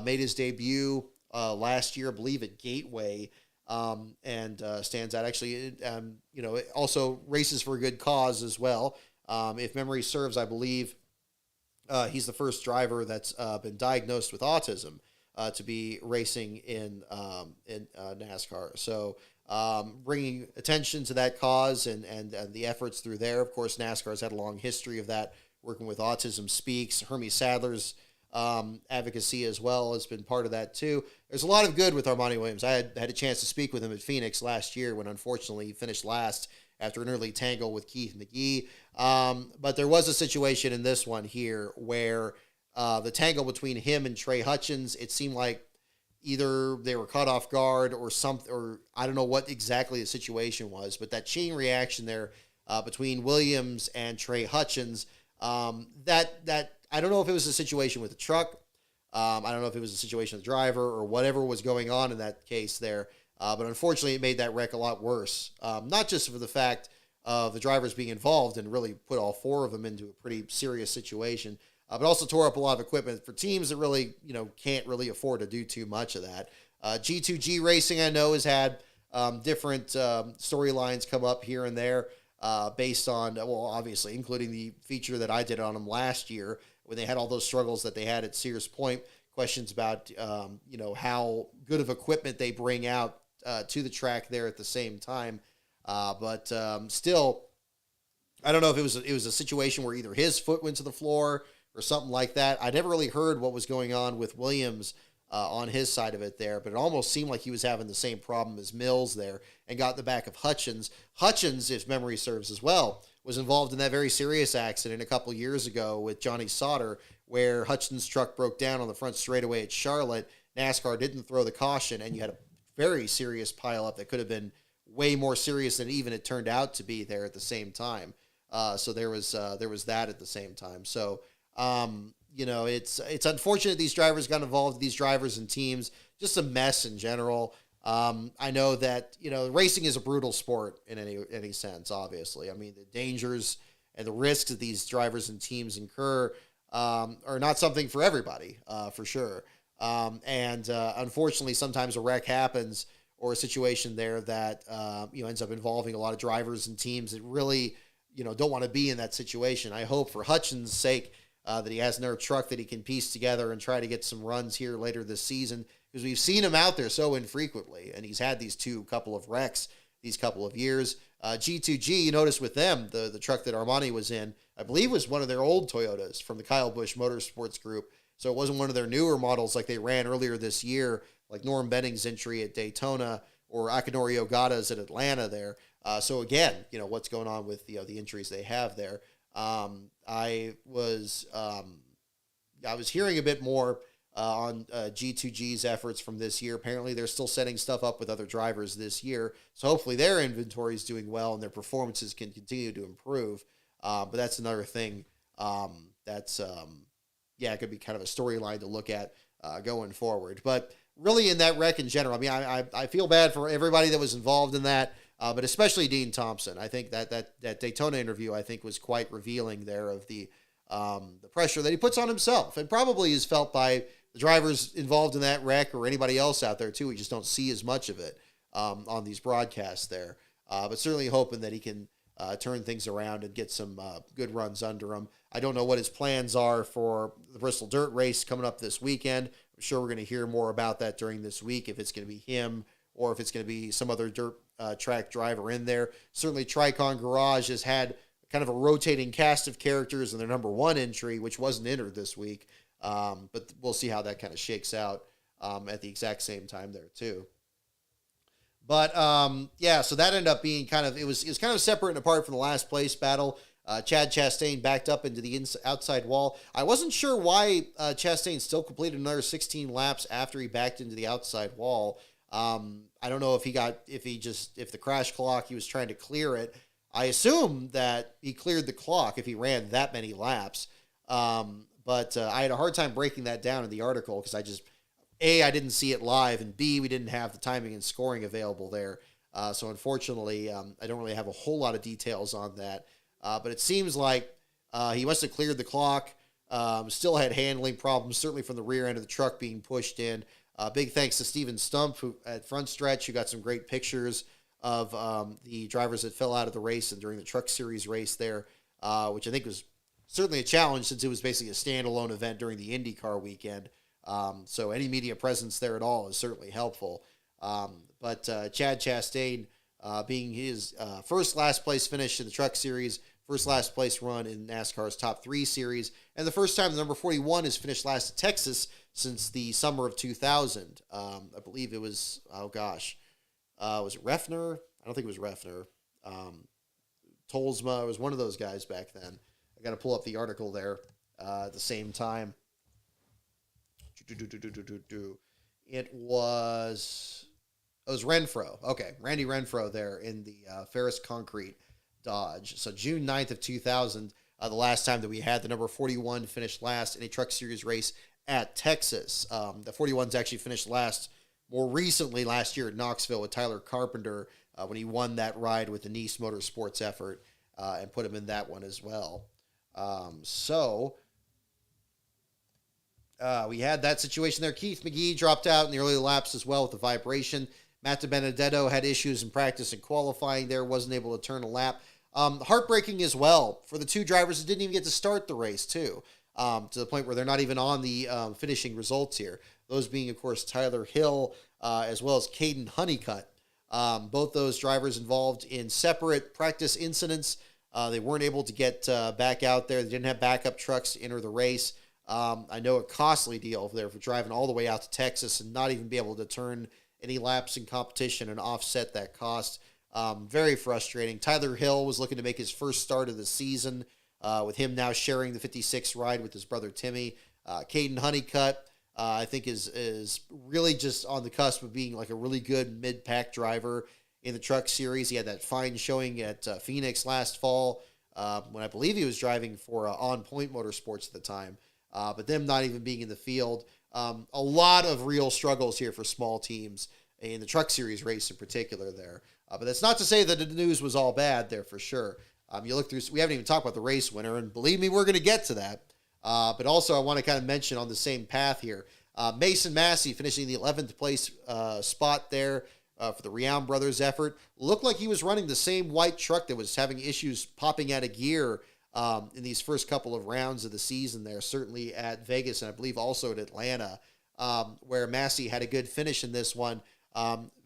Made his debut last year, I believe, at Gateway, and stands out. Actually, also races for a good cause as well. If memory serves, I believe he's the first driver that's been diagnosed with autism to be racing in NASCAR. So bringing attention to that cause and the efforts through there. Of course, NASCAR has had a long history of that, working with Autism Speaks. Hermie Sadler's advocacy as well has been part of that too. There's a lot of good with Armani Williams. I had a chance to speak with him at Phoenix last year when unfortunately he finished last after an early tangle with Keith McGee. But there was a situation in this one here where the tangle between him and Trey Hutchins, it seemed like either they were caught off guard or something, or I don't know what exactly the situation was, but that chain reaction there between Williams and Trey Hutchins, that I don't know if it was a situation with the truck. I don't know if it was a situation with the driver or whatever was going on in that case there. But unfortunately, it made that wreck a lot worse. Not just for the fact of the drivers being involved and really put all 4 of them into a pretty serious situation, but also tore up a lot of equipment for teams that really, can't really afford to do too much of that. G2G Racing, I know, has had different storylines come up here and there based on, well, obviously, including the feature that I did on them last year when they had all those struggles that they had at Sears Point. Questions about, how good of equipment they bring out to the track there at the same time. But still, I don't know if it was a situation where either his foot went to the floor or something like that. I never really heard what was going on with Williams on his side of it there, but it almost seemed like he was having the same problem as Mills there and got in the back of Hutchins. Hutchins, if memory serves as well, was involved in that very serious accident a couple years ago with Johnny Sauter, where Hutchins' truck broke down on the front straightaway at Charlotte. NASCAR didn't throw the caution, and you had a very serious pileup that could have been way more serious than even it turned out to be there at the same time. So there was that at the same time. So it's unfortunate these drivers got involved, these drivers and teams, just a mess in general. I know that, racing is a brutal sport in any sense, obviously. I mean, the dangers and the risks that these drivers and teams incur are not something for everybody, for sure. Unfortunately, sometimes a wreck happens or a situation there that, ends up involving a lot of drivers and teams that really, don't want to be in that situation. I hope for Hutchins' sake that he has another truck that he can piece together and try to get some runs here later this season, because we've seen him out there so infrequently, and he's had these couple of wrecks these couple of years. G2G, you notice with them, the truck that Armani was in, I believe was one of their old Toyotas from the Kyle Busch Motorsports Group. So it wasn't one of their newer models like they ran earlier this year, like Norm Benning's entry at Daytona or Akinori Ogata's at Atlanta there. So again, what's going on with the entries they have there. I was hearing a bit more on G2G's efforts from this year. Apparently, they're still setting stuff up with other drivers this year. So hopefully their inventory is doing well and their performances can continue to improve. But that's another thing it could be kind of a storyline to look at going forward. But really in that wreck in general, I mean, I feel bad for everybody that was involved in that, but especially Dean Thompson. I think that Daytona interview, I think, was quite revealing there of the the pressure that he puts on himself, and probably is felt by the drivers involved in that wreck or anybody else out there too. We just don't see as much of it on these broadcasts there. But certainly hoping that he can turn things around and get some good runs under him. I don't know what his plans are for the Bristol Dirt Race coming up this weekend. I'm sure we're going to hear more about that during this week, if it's going to be him or if it's going to be some other dirt track driver in there. Certainly Tricon Garage has had kind of a rotating cast of characters in their number one entry, which wasn't entered this week. But we'll see how that kind of shakes out at the exact same time there too. But yeah, so that ended up being kind of, it was kind of separate and apart from the last place battle. Chad Chastain backed up into the outside wall. I wasn't sure why Chastain still completed another 16 laps after he backed into the outside wall. I don't know if if the crash clock, he was trying to clear it. I assume that he cleared the clock if he ran that many laps. But I had a hard time breaking that down in the article because I didn't see it live, and B, we didn't have the timing and scoring available there. So unfortunately, I don't really have a whole lot of details on that. But it seems like he must have cleared the clock, still had handling problems, certainly from the rear end of the truck being pushed in. Big thanks to Steven Stump, who at front stretch, who got some great pictures of the drivers that fell out of the race and during the Truck Series race there, which I think was certainly a challenge since it was basically a standalone event during the IndyCar weekend. So any media presence there at all is certainly helpful. But Chad Chastain, being his first last place finish in the Truck Series, first last place run in NASCAR's Top 3 Series, and the first time the number 41 has finished last at Texas since the summer of 2000. I believe it was, was it Refner? I don't think it was Refner. Tolsma, it was one of those guys back then. I got to pull up the article there at the same time. It was Renfro. Okay, Randy Renfro there in the Ferris Concrete Dodge. So June 9th of 2000, the last time that we had the number 41 finish last in a Truck Series race at Texas. The 41's actually finished last more recently last year at Knoxville with Tyler Carpenter when he won that ride with the Nice Motorsports effort and put him in that one as well. We had that situation there. Keith McGee dropped out in the early laps as well with the vibration. Matt DiBenedetto had issues in practice and qualifying there, wasn't able to turn a lap. Heartbreaking as well for the two drivers that didn't even get to start the race too, to the point where they're not even on the finishing results here. Those being, of course, Tyler Hill as well as Caden Honeycutt. Both those drivers involved in separate practice incidents. They weren't able to get back out there. They didn't have backup trucks to enter the race. I know a costly deal there for driving all the way out to Texas and not even be able to turn any laps in competition and offset that cost. Very frustrating. Tyler Hill was looking to make his first start of the season, with him now sharing the 56 ride with his brother Timmy. Caden Honeycutt, I think is really just on the cusp of being like a really good mid-pack driver in the Truck Series. He had that fine showing at Phoenix last fall, when I believe he was driving for On Point Motorsports at the time. But them not even being in the field. A lot of real struggles here for small teams in the Truck Series race in particular there. But that's not to say that the news was all bad there for sure. You look through, we haven't even talked about the race winner, and believe me, we're going to get to that. But also I want to kind of mention on the same path here, Mason Massey finishing the 11th place spot there for the Riam brothers effort. Looked like he was running the same white truck that was having issues popping out of gear in these first couple of rounds of the season there, certainly at Vegas and I believe also at Atlanta, where Massey had a good finish in this one.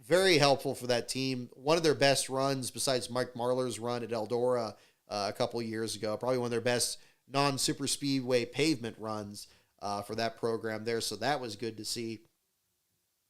Very helpful for that team. One of their best runs besides Mike Marlar's run at Eldora a couple years ago. Probably one of their best non-super speedway pavement runs for that program there. So that was good to see.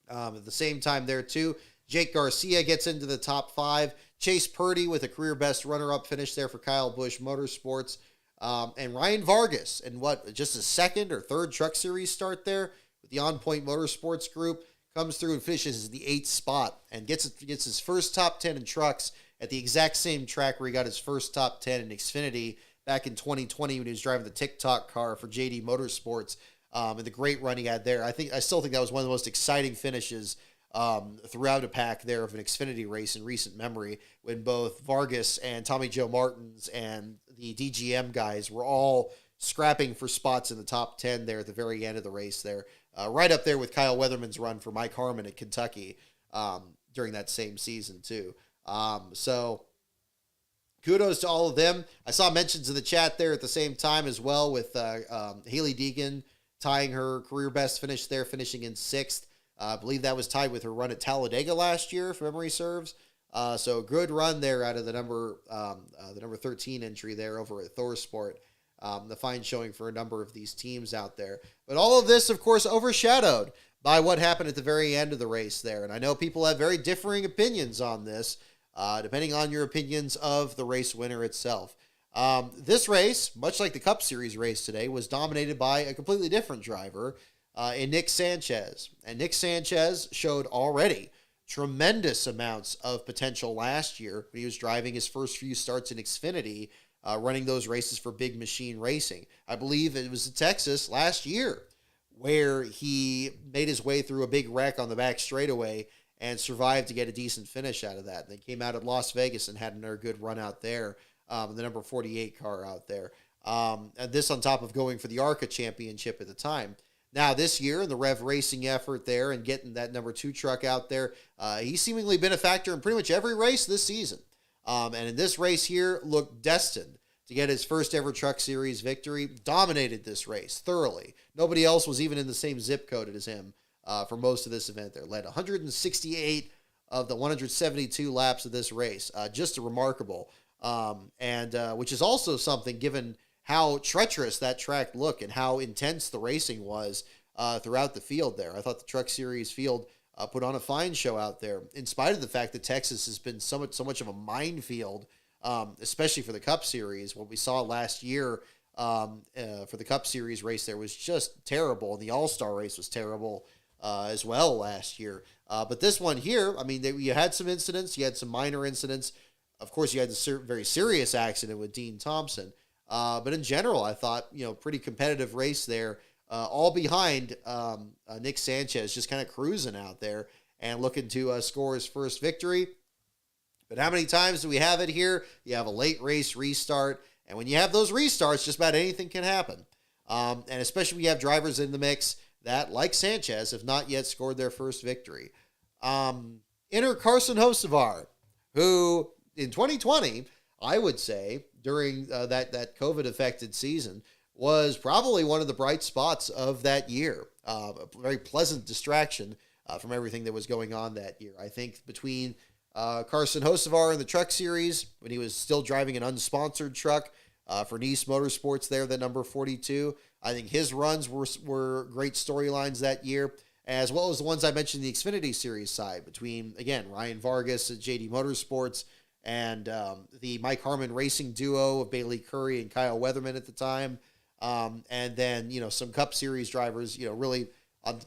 At the same time there too, Jake Garcia gets into the top 5. Chase Purdy with a career best runner-up finish there for Kyle Busch Motorsports. And Ryan Vargas, and just his second or third Truck Series start there with the On Point Motorsports group, comes through and finishes the 8th spot and gets his first top 10 in trucks at the exact same track where he got his first top 10 in Xfinity back in 2020 when he was driving the TikTok car for JD Motorsports, and the great run he had there. I still think that was one of the most exciting finishes throughout a pack there of an Xfinity race in recent memory, when both Vargas and Tommy Joe Martins and the DGM guys were all scrapping for spots in the top 10 there at the very end of the race there. Right up there with Kyle Weatherman's run for Mike Harmon at Kentucky during that same season too. So kudos to all of them. I saw mentions in the chat there at the same time as well with Haley Deegan tying her career best finish there, finishing in 6th. I believe that was tied with her run at Talladega last year, if memory serves. So good run there out of the number 13 entry there over at ThorSport. The fine showing for a number of these teams out there. But all of this, of course, overshadowed by what happened at the very end of the race there. And I know people have very differing opinions on this, depending on your opinions of the race winner itself. This race, much like the Cup Series race today, was dominated by a completely different driver in Nick Sanchez. And Nick Sanchez showed already tremendous amounts of potential last year when he was driving his first few starts in Xfinity, running those races for Big Machine Racing. I believe it was in Texas last year where he made his way through a big wreck on the back straightaway and survived to get a decent finish out of that. They came out at Las Vegas and had another good run out there, the number 48 car out there. And this on top of going for the ARCA championship at the time. Now, this year, in the Rev Racing effort there and getting that number 2 truck out there, he's seemingly been a factor in pretty much every race this season. And in this race here, looked destined to get his first ever Truck Series victory. Dominated this race thoroughly. Nobody else was even in the same zip code as him for most of this event there. Led 168 of the 172 laps of this race. Just a remarkable. Which is also something given how treacherous that track looked and how intense the racing was throughout the field there. I thought the Truck Series field put on a fine show out there, in spite of the fact that Texas has been so much of a minefield, especially for the Cup Series. What we saw last year for the Cup Series race there was just terrible, and the All-Star race was terrible as well last year. But this one here, I mean, you had some incidents, you had some minor incidents. Of course, you had the very serious accident with Dean Thompson. But in general, I thought, pretty competitive race there, all behind Nick Sanchez, just kind of cruising out there and looking to score his first victory. But how many times do we have it here? You have a late race restart, and when you have those restarts, just about anything can happen. And especially when you have drivers in the mix that, like Sanchez, have not yet scored their first victory. Enter Carson Hocevar, who in 2020, I would say, during that COVID-affected season, was probably one of the bright spots of that year. A very pleasant distraction from everything that was going on that year. I think between Carson Hocevar in the Truck Series, when he was still driving an unsponsored truck for Nice Motorsports there, the number 42, I think his runs were great storylines that year, as well as the ones I mentioned in the Xfinity Series side, between, again, Ryan Vargas at JD Motorsports, and the Mike Harmon racing duo of Bailey Curry and Kyle Weatherman at the time. And then, some Cup Series drivers, really,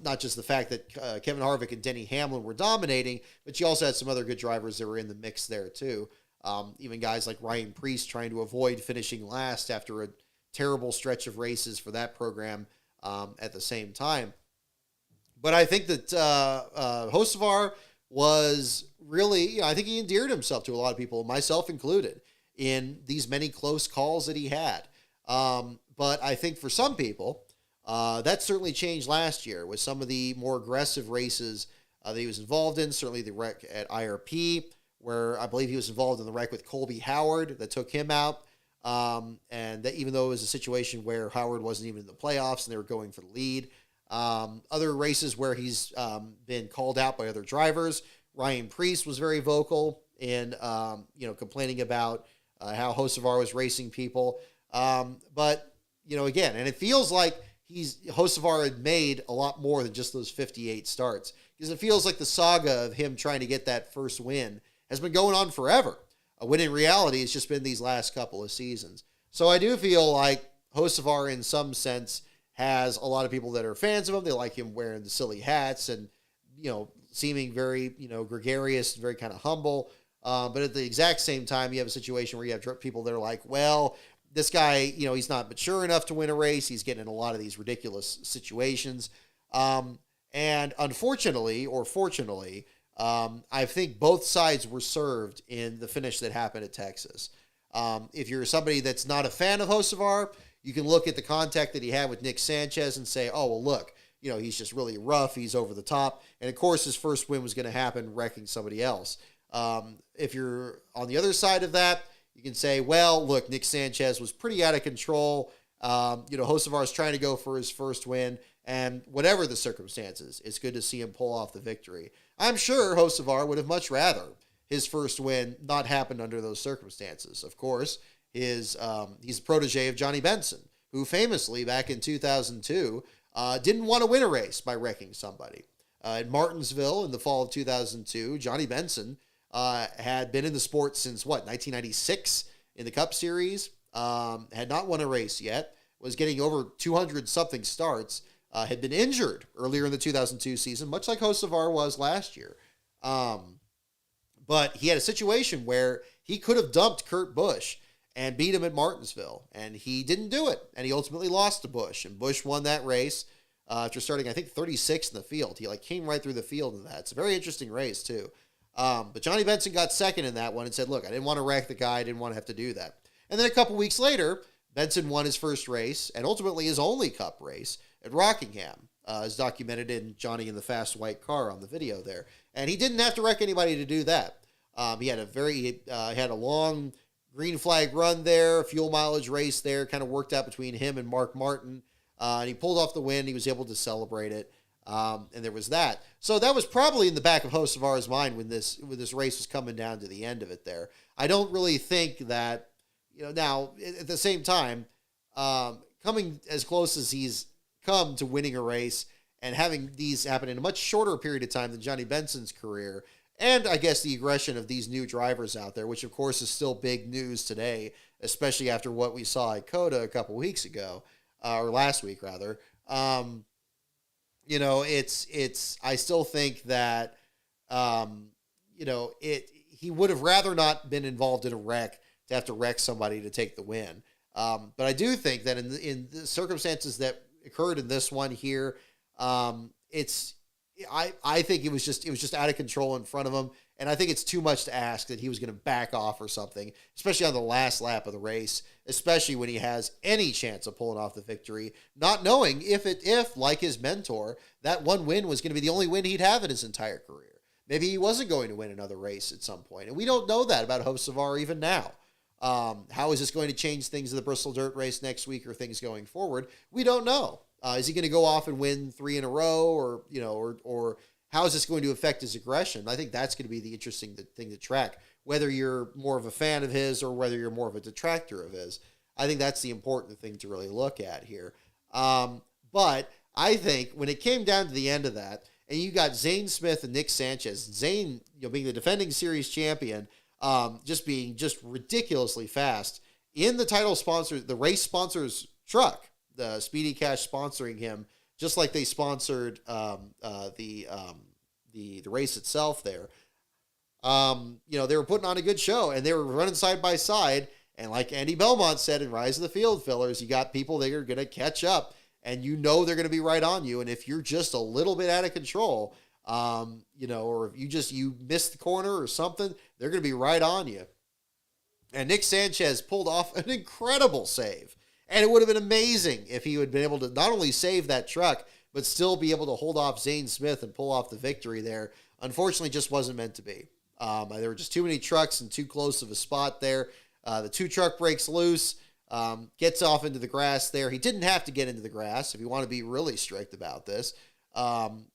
not just the fact that Kevin Harvick and Denny Hamlin were dominating, but you also had some other good drivers that were in the mix there too. Even guys like Ryan Preece trying to avoid finishing last after a terrible stretch of races for that program at the same time. But I think that Hocevar was really, I think he endeared himself to a lot of people, myself included, in these many close calls that he had. But I think for some people, that certainly changed last year with some of the more aggressive races that he was involved in, certainly the wreck at IRP, where I believe he was involved in the wreck with Colby Howard that took him out. And that even though it was a situation where Howard wasn't even in the playoffs and they were going for the lead. Other races where he's been called out by other drivers. Ryan Preece was very vocal in, complaining about how Hocevar was racing people. But, again, and it feels like Hocevar had made a lot more than just those 58 starts, because it feels like the saga of him trying to get that first win has been going on forever. When in reality, it's just been these last couple of seasons. So I do feel like Hocevar, in some sense, has a lot of people that are fans of him. They like him wearing the silly hats and, seeming very, gregarious, very kind of humble. But at the exact same time, you have a situation where you have people that are like, well, this guy, he's not mature enough to win a race. He's getting in a lot of these ridiculous situations. And unfortunately, or fortunately, I think both sides were served in the finish that happened at Texas. If you're somebody that's not a fan of Hocevar, You can look at the contact that he had with Nick Sanchez and say, oh, well, look, he's just really rough. He's over the top. And, of course, his first win was going to happen wrecking somebody else. If you're on the other side of that, you can say, well, look, Nick Sanchez was pretty out of control. Hocevar is trying to go for his first win, and whatever the circumstances, it's good to see him pull off the victory. I'm sure Hocevar would have much rather his first win not happened under those circumstances. Of course, he's a protege of Johnny Benson, who famously back in 2002 didn't want to win a race by wrecking somebody. In Martinsville in the fall of 2002, Johnny Benson had been in the sport since 1996 in the Cup Series, had not won a race yet, was getting over 200 something starts, had been injured earlier in the 2002 season, much like Hocevar was last year. But he had a situation where he could have dumped Kurt Busch and beat him at Martinsville, and he didn't do it, and he ultimately lost to Busch, and Busch won that race after starting, I think, 36th in the field. He came right through the field in that. It's a very interesting race, too. But Johnny Benson got second in that one and said, look, I didn't want to wreck the guy. I didn't want to have to do that. And then a couple weeks later, Benson won his first race and ultimately his only Cup race at Rockingham, as documented in Johnny in the Fast White Car on the video there. And he didn't have to wreck anybody to do that. He had a long green flag run there, fuel mileage race there, kind of worked out between him and Mark Martin. And he pulled off the win. He was able to celebrate it. And there was that. So that was probably in the back of Hocevar's mind when this race was coming down to the end of it there. I don't really think that, now at the same time, coming as close as he's come to winning a race and having these happen in a much shorter period of time than Johnny Benson's career, and I guess the aggression of these new drivers out there, which of course is still big news today, especially after what we saw at COTA a couple weeks ago, or last week rather. I still think that, he would have rather not been involved in a wreck to have to wreck somebody to take the win. But I do think that in the circumstances that occurred in this one here, I think it was just out of control in front of him. And I think it's too much to ask that he was going to back off or something, especially on the last lap of the race, especially when he has any chance of pulling off the victory, not knowing if like his mentor, that one win was going to be the only win he'd have in his entire career. Maybe he wasn't going to win another race at some point. And we don't know that about Hocevar even now. How is this going to change things in the Bristol Dirt Race next week or things going forward? We don't know. Is he going to go off and win 3 in a row or how is this going to affect his aggression? I think that's going to be the interesting thing to track, whether you're more of a fan of his or whether you're more of a detractor of his. I think that's the important thing to really look at here. But I think when it came down to the end of that, and you got Zane Smith and Nick Sanchez, Zane, being the defending series champion, just being just ridiculously fast in the title sponsor, the race sponsor's truck, the Speedy Cash sponsoring him, just like they sponsored the race itself there. They were putting on a good show, and they were running side by side. And like Andy Belmont said in Rise of the Field Fillers, you got people that are going to catch up, and they're going to be right on you. And if you're just a little bit out of control, or if you miss the corner or something, they're going to be right on you. And Nick Sanchez pulled off an incredible save. And it would have been amazing if he had been able to not only save that truck, but still be able to hold off Zane Smith and pull off the victory there. Unfortunately, just wasn't meant to be. There were just too many trucks and too close of a spot there. The 2-truck breaks loose, gets off into the grass there. He didn't have to get into the grass if you want to be really strict about this.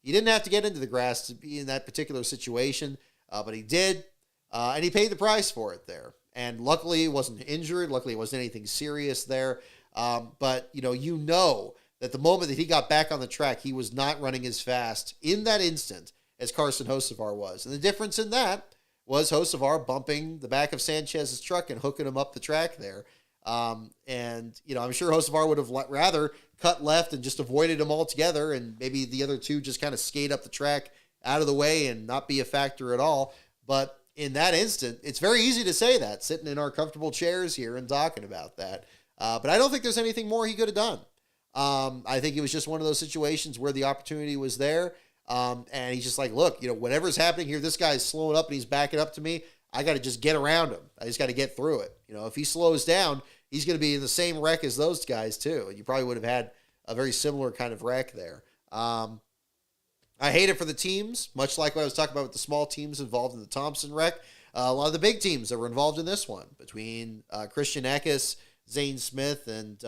He didn't have to get into the grass to be in that particular situation, but he did, and he paid the price for it there. And luckily, he wasn't injured. Luckily, it wasn't anything serious there. But that the moment that he got back on the track, he was not running as fast in that instant as Carson Hocevar was. And the difference in that was Hocevar bumping the back of Sanchez's truck and hooking him up the track there. I'm sure Hocevar would have rather cut left and just avoided him altogether, and maybe the other two just kind of skate up the track out of the way and not be a factor at all. But in that instant, it's very easy to say that, sitting in our comfortable chairs here and talking about that. But I don't think there's anything more he could have done. I think it was just one of those situations where the opportunity was there. And he's just like, look, whatever's happening here, this guy's slowing up and he's backing up to me. I got to just get around him. I just got to get through it. If he slows down, he's going to be in the same wreck as those guys too. And you probably would have had a very similar kind of wreck there. I hate it for the teams, much like what I was talking about with the small teams involved in the Thompson wreck. A lot of the big teams that were involved in this one, between Christian Eckes, Zane Smith, and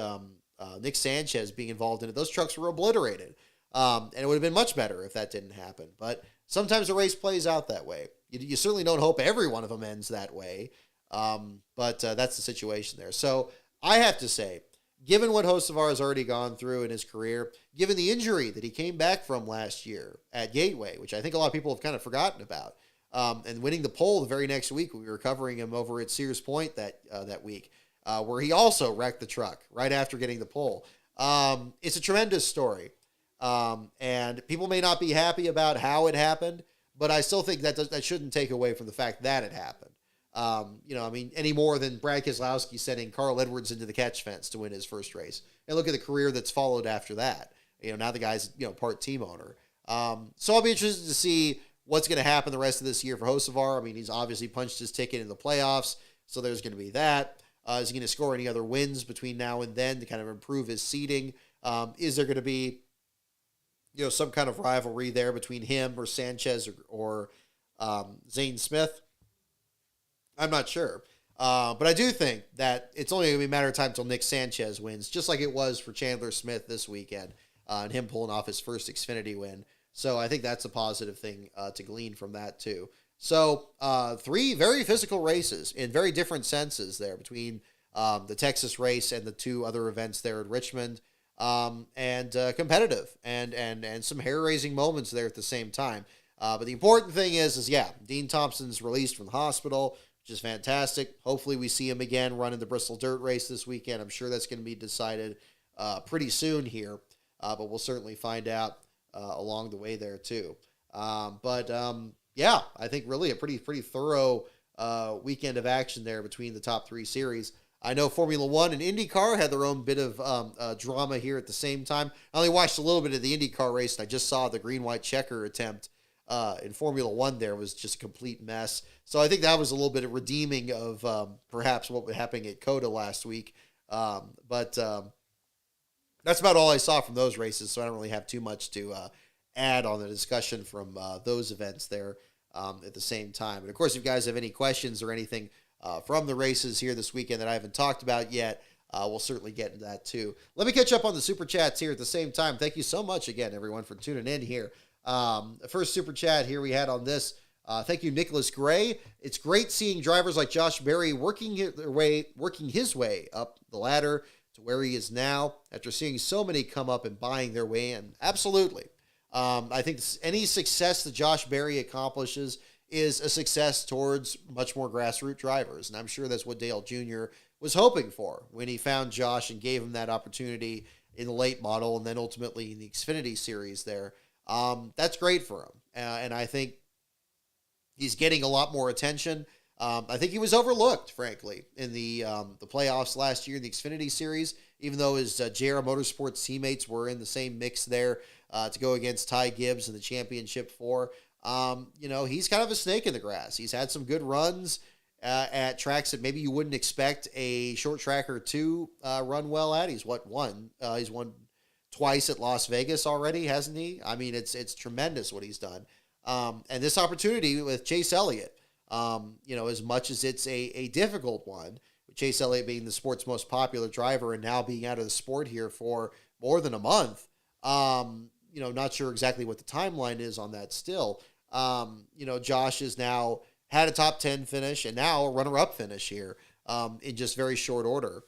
Nick Sanchez being involved in it, those trucks were obliterated. And it would have been much better if that didn't happen. But sometimes the race plays out that way. You certainly don't hope every one of them ends that way. But that's the situation there. So I have to say, given what Hocevar has already gone through in his career, given the injury that he came back from last year at Gateway, which I think a lot of people have kind of forgotten about, and winning the pole the very next week, we were covering him over at Sears Point that week, where he also wrecked the truck right after getting the pole. It's a tremendous story. And people may not be happy about how it happened, but I still think that shouldn't take away from the fact that it happened. Any more than Brad Keselowski sending Carl Edwards into the catch fence to win his first race. And look at the career that's followed after that. Now the guy's, part team owner. So I'll be interested to see what's going to happen the rest of this year for Hocevar. He's obviously punched his ticket in the playoffs, so there's going to be that. Is he going to score any other wins between now and then to kind of improve his seeding? Is there going to be, some kind of rivalry there between him or Sanchez or Zane Smith? I'm not sure. But I do think that it's only going to be a matter of time until Nick Sanchez wins, just like it was for Chandler Smith this weekend, and him pulling off his first Xfinity win. So I think that's a positive thing to glean from that too. So 3 very physical races in very different senses there between the Texas race and the 2 other events there at Richmond, and competitive and some hair-raising moments there at the same time. But the important thing is Dean Thompson's released from the hospital, which is fantastic. Hopefully we see him again running the Bristol Dirt Race this weekend. I'm sure that's going to be decided pretty soon here, but we'll certainly find out along the way there too. I think really a pretty thorough weekend of action there between the top 3 series. I know Formula One and IndyCar had their own bit of drama here at the same time. I only watched a little bit of the IndyCar race, and I just saw the green-white checker attempt in Formula One there was just a complete mess. So I think that was a little bit of redeeming of perhaps what was happening at COTA last week. But that's about all I saw from those races, so I don't really have too much to add on the discussion from those events there at the same time. And of course, if you guys have any questions or anything from the races here this weekend that I haven't talked about yet, we'll certainly get into that too. Let me catch up on the Super Chats here at the same time. Thank you so much again, everyone, for tuning in here. The first Super Chat here we had on this. Thank you, Nicholas Gray. It's great seeing drivers like Josh Berry working his way up the ladder to where he is now after seeing so many come up and buying their way in. Absolutely. I think any success that Josh Berry accomplishes is a success towards much more grassroots drivers. And I'm sure that's what Dale Jr. was hoping for when he found Josh and gave him that opportunity in the late model and then ultimately in the Xfinity series there. That's great for him. And I think he's getting a lot more attention. I think he was overlooked, frankly, in the playoffs last year in the Xfinity series, even though his JR Motorsports teammates were in the same mix there to go against Ty Gibbs in the championship for. He's kind of a snake in the grass. He's had some good runs at tracks that maybe you wouldn't expect a short tracker to run well at. He's won? He's won twice at Las Vegas already, hasn't he? It's tremendous what he's done. And this opportunity with Chase Elliott, as much as it's a difficult one, with Chase Elliott being the sport's most popular driver and now being out of the sport here for more than a month, not sure exactly what the timeline is on that still. Josh has now had a top 10 finish and now a runner-up finish here in just very short order.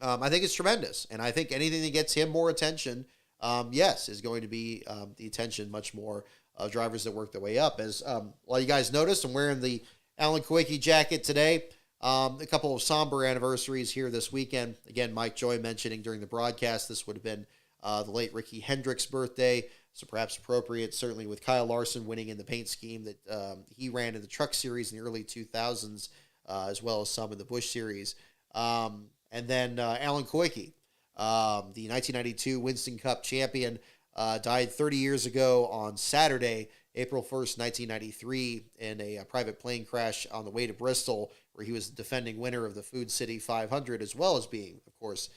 I think it's tremendous, and I think anything that gets him more attention, is going to be the attention much more of drivers that work their way up. As well, you guys noticed, I'm wearing the Alan Kulwicki jacket today. A couple of somber anniversaries here this weekend. Again, Mike Joy mentioning during the broadcast this would have been the late Ricky Hendrick's birthday, so perhaps appropriate, certainly with Kyle Larson winning in the paint scheme that he ran in the Truck Series in the early 2000s, as well as some in the Busch Series. And then Alan Kulwicki, the 1992 Winston Cup champion, died 30 years ago on Saturday April 1st, 1993, in a private plane crash on the way to Bristol, where he was the defending winner of the Food City 500, as well as being, of course,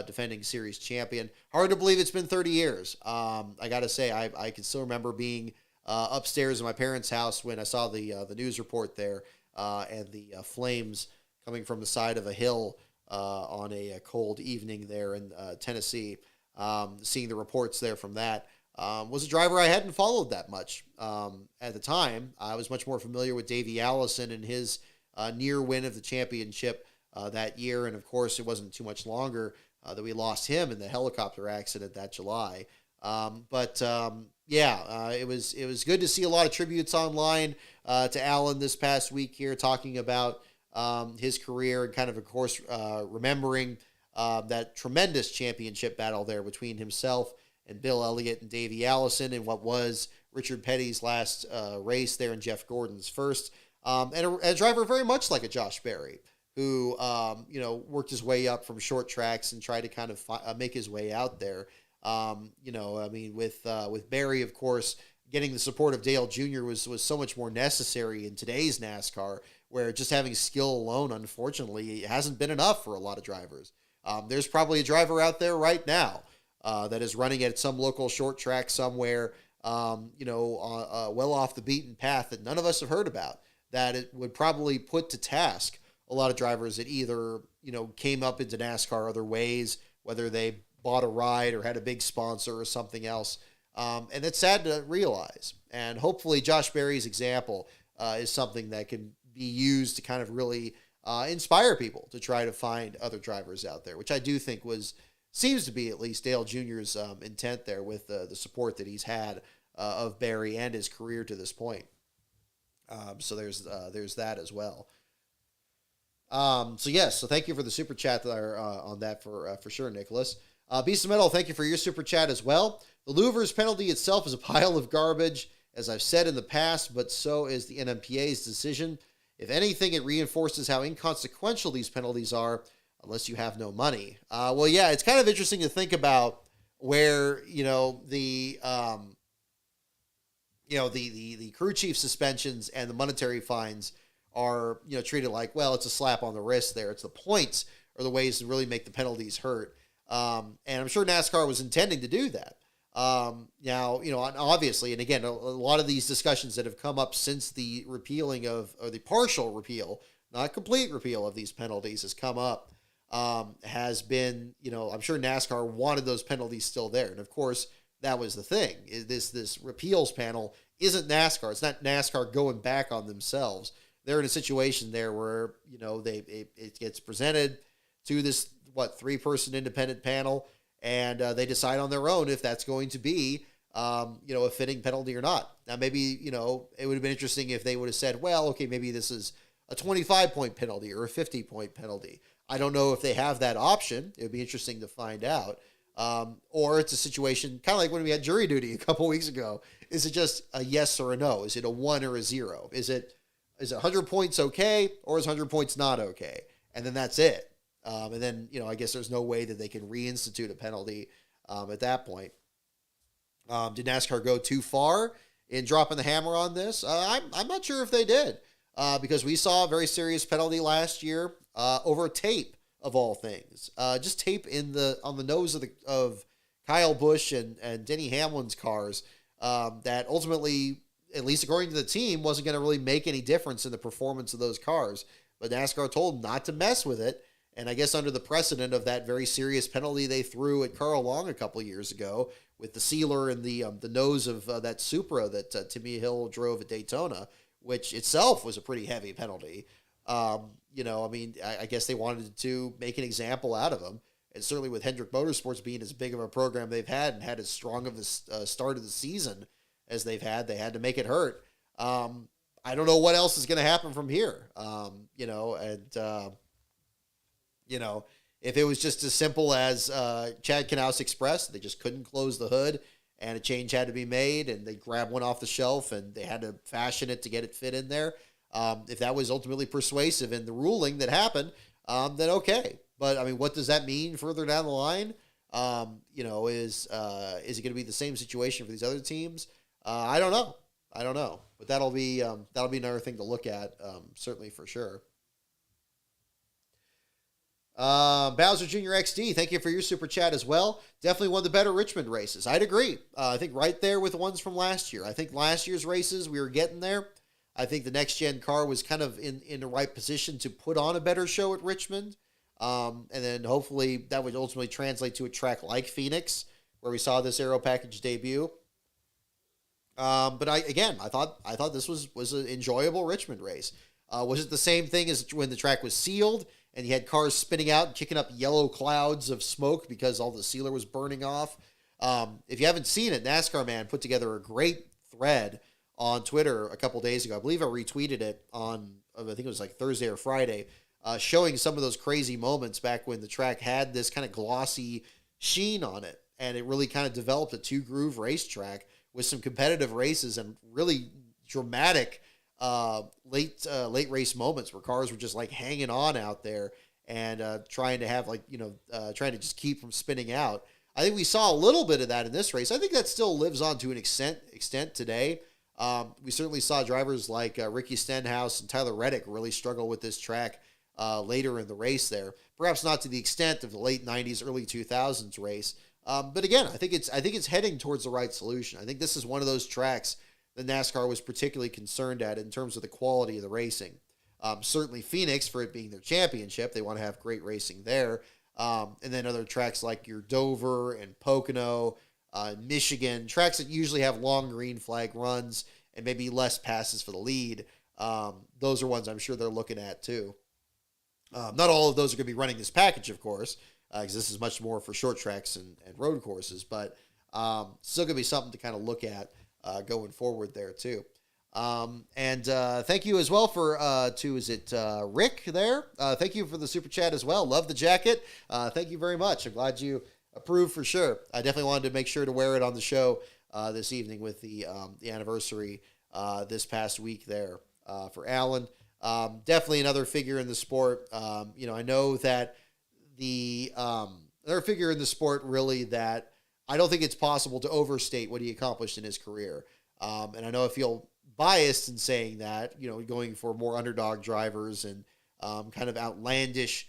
defending series champion. Hard to believe it's been 30 years. I got to say, I can still remember being upstairs in my parents' house when I saw the news report there, and the flames coming from the side of a hill on a cold evening there in Tennessee. Seeing the reports there from that. Was a driver I hadn't followed that much at the time. I was much more familiar with Davey Allison and his near win of the championship that year. And of course, it wasn't too much longer that we lost him in the helicopter accident that July. It was good to see a lot of tributes online to Alan this past week here, talking about his career and kind of course, remembering that tremendous championship battle there between himself and Bill Elliott and Davey Allison in what was Richard Petty's last race there and Jeff Gordon's first. And a driver very much like a Josh Berry, who, worked his way up from short tracks and tried to kind of make his way out there. With Berry, of course, getting the support of Dale Jr. was so much more necessary in today's NASCAR, where just having skill alone, unfortunately, hasn't been enough for a lot of drivers. There's probably a driver out there right now that is running at some local short track somewhere, well off the beaten path that none of us have heard about, that it would probably put to task a lot of drivers that either, came up into NASCAR other ways, whether they bought a ride or had a big sponsor or something else. And it's sad to realize. And hopefully Josh Berry's example is something that can be used to kind of really inspire people to try to find other drivers out there, which I do think seems to be at least Dale Jr.'s intent there with the support that he's had of Berry and his career to this point. So there's that as well. So thank you for the super chat there on that for sure, Nicholas. Beast of Metal, thank you for your super chat as well. The Louvre's penalty itself is a pile of garbage, as I've said in the past, but so is the NMPA's decision. If anything, it reinforces how inconsequential these penalties are, unless you have no money. It's kind of interesting to think about where, the crew chief suspensions and the monetary fines are, treated like, well, it's a slap on the wrist there. It's the points are the ways to really make the penalties hurt. And I'm sure NASCAR was intending to do that. Obviously, and again, a lot of these discussions that have come up since the repealing or the partial repeal, not complete repeal of these penalties has come up, has been, I'm sure NASCAR wanted those penalties still there. And of course, that was the thing. This repeals panel isn't NASCAR. It's not NASCAR going back on themselves. They're in a situation there where, it gets presented to this, 3-person independent panel, and they decide on their own if that's going to be, a fitting penalty or not. Now, maybe, it would have been interesting if they would have said, well, okay, maybe this is a 25-point penalty or a 50-point penalty. I don't know if they have that option. It would be interesting to find out. Or it's a situation kind of like when we had jury duty a couple weeks ago. Is it just a yes or a no? Is it a 1 or a 0? Is it 100 points okay, or is 100 points not okay? And then that's it. And then, I guess there's no way that they can reinstitute a penalty at that point. Did NASCAR go too far in dropping the hammer on this? I'm not sure if they did, because we saw a very serious penalty last year over tape, of all things. Just tape on the nose of Kyle Busch and Denny Hamlin's cars that ultimately, at least according to the team, wasn't going to really make any difference in the performance of those cars. But NASCAR told them not to mess with it. And I guess under the precedent of that very serious penalty they threw at Carl Long a couple of years ago with the sealer and the nose of that Supra that Timmy Hill drove at Daytona, which itself was a pretty heavy penalty. I guess they wanted to make an example out of him. And certainly with Hendrick Motorsports being as big of a program they've had and had as strong of a start of the season as they've had, they had to make it hurt. I don't know what else is going to happen from here. If it was just as simple as Chad Knaus expressed, they just couldn't close the hood and a change had to be made and they grabbed one off the shelf and they had to fashion it to get it fit in there. If that was ultimately persuasive in the ruling that happened, then okay. But what does that mean further down the line? Is it going to be the same situation for these other teams? I don't know. I don't know, but that'll be another thing to look at, certainly for sure. Bowser Jr. XD, thank you for your super chat as well. Definitely one of the better Richmond races. I'd agree. I think right there with the ones from last year. I think last year's races, we were getting there. I think the next gen car was kind of in the right position to put on a better show at Richmond. And then hopefully that would ultimately translate to a track like Phoenix, where we saw this aero package debut. But I thought this was an enjoyable Richmond race. Was it the same thing as when the track was sealed and you had cars spinning out and kicking up yellow clouds of smoke because all the sealer was burning off? If you haven't seen it, NASCAR Man put together a great thread on Twitter a couple days ago. I believe I retweeted it on, I think it was like Thursday or Friday, showing some of those crazy moments back when the track had this kind of glossy sheen on it. And it really kind of developed a two-groove racetrack with some competitive races and really dramatic late race moments where cars were just like hanging on out there and trying to have trying to just keep from spinning out. I think we saw a little bit of that in this race. I think that still lives on to an extent today. We certainly saw drivers like Ricky Stenhouse and Tyler Reddick really struggle with this track later in the race there. Perhaps not to the extent of the late 90s, early 2000s race. But again, I think it's heading towards the right solution. I think this is one of those tracks that NASCAR was particularly concerned at in terms of the quality of the racing. Certainly Phoenix, for it being their championship, they want to have great racing there. And then other tracks like your Dover and Pocono, Michigan, tracks that usually have long green flag runs and maybe less passes for the lead. Those are ones I'm sure they're looking at too. Not all of those are going to be running this package, of course, because this is much more for short tracks and road courses, but still going to be something to kind of look at going forward there too. And thank you as well for Rick there? Thank you for the super chat as well. Love the jacket. Thank you very much. I'm glad you approve for sure. I definitely wanted to make sure to wear it on the show this evening with the anniversary this past week there for Alan. Definitely another figure in the sport. I know that another figure in the sport really that I don't think it's possible to overstate what he accomplished in his career. And I know I feel biased in saying that, going for more underdog drivers and kind of outlandish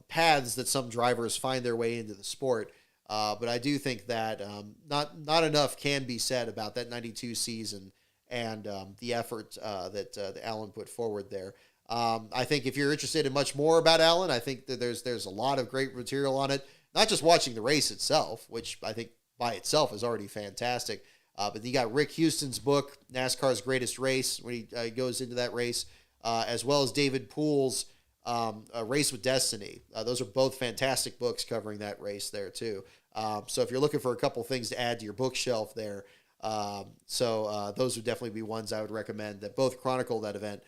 paths that some drivers find their way into the sport. But I do think that not enough can be said about that 92 season and the effort that Alan put forward there. I think if you're interested in much more about Alan, I think that there's a lot of great material on it. Not just watching the race itself, which I think by itself is already fantastic, but you got Rick Houston's book, NASCAR's Greatest Race, when he goes into that race, as well as David Poole's A Race with Destiny. Those are both fantastic books covering that race there too. So if you're looking for a couple things to add to your bookshelf there, those would definitely be ones I would recommend that both chronicle that event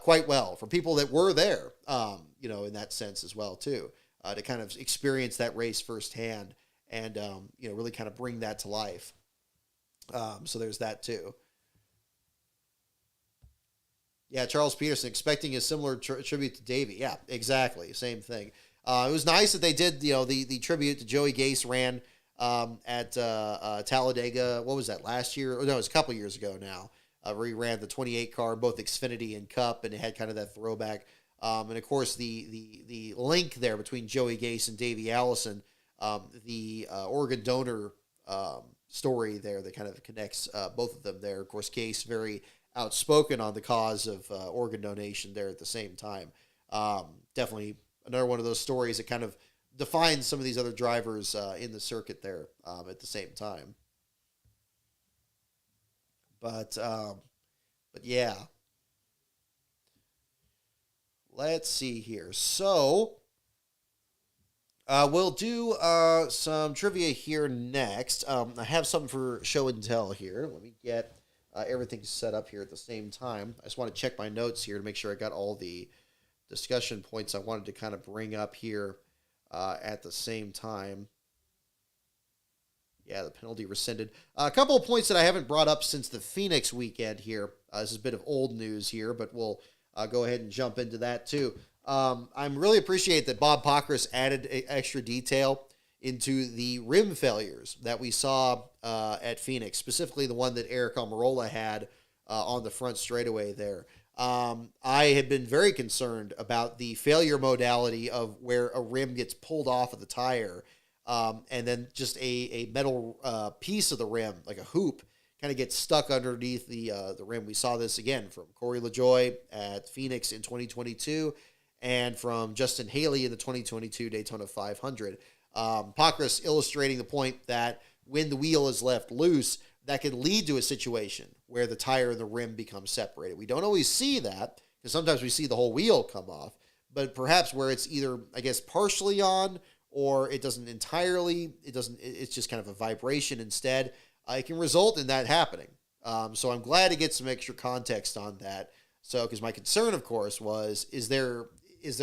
quite well for people that were there, in that sense as well too, to kind of experience that race firsthand and, really kind of bring that to life. So there's that too. Yeah, Charles Peterson expecting a similar tribute to Davey. Yeah, exactly. Same thing. It was nice that they did, the tribute to Joey Gase ran at Talladega. What was that, last year? Oh, no, it was a couple years ago now. Where he ran the 28 car, both Xfinity and Cup, and it had kind of that throwback. And of course, the link there between Joey Gase and Davey Allison, the organ donor story there that kind of connects both of them there. Of course, Gase very outspoken on the cause of organ donation there at the same time. Definitely another one of those stories that kind of defines some of these other drivers in the circuit there at the same time. But yeah. Let's see here. So we'll do some trivia here next. I have something for show and tell here. Let me get everything set up here at the same time. I just want to check my notes here to make sure I got all the discussion points I wanted to kind of bring up here at the same time. Yeah, the penalty rescinded. A couple of points that I haven't brought up since the Phoenix weekend here. This is a bit of old news here, but we'll go ahead and jump into that too. I really appreciate that Bob Pockrass added extra detail into the rim failures that we saw at Phoenix, specifically the one that Eric Almirola had on the front straightaway there. I had been very concerned about the failure modality of where a rim gets pulled off of the tire, and then just a metal piece of the rim, like a hoop, kind of gets stuck underneath the rim. We saw this again from Corey LaJoie at Phoenix in 2022, and from Justin Haley in the 2022 Daytona 500. Pockrass illustrating the point that when the wheel is left loose, that can lead to a situation where the tire and the rim become separated. We don't always see that, because sometimes we see the whole wheel come off, but perhaps where it's either, I guess, partially on, or it doesn't entirely, it's just kind of a vibration instead. It can result in that happening. So I'm glad to get some extra context on that. So, because my concern, of course, was, is there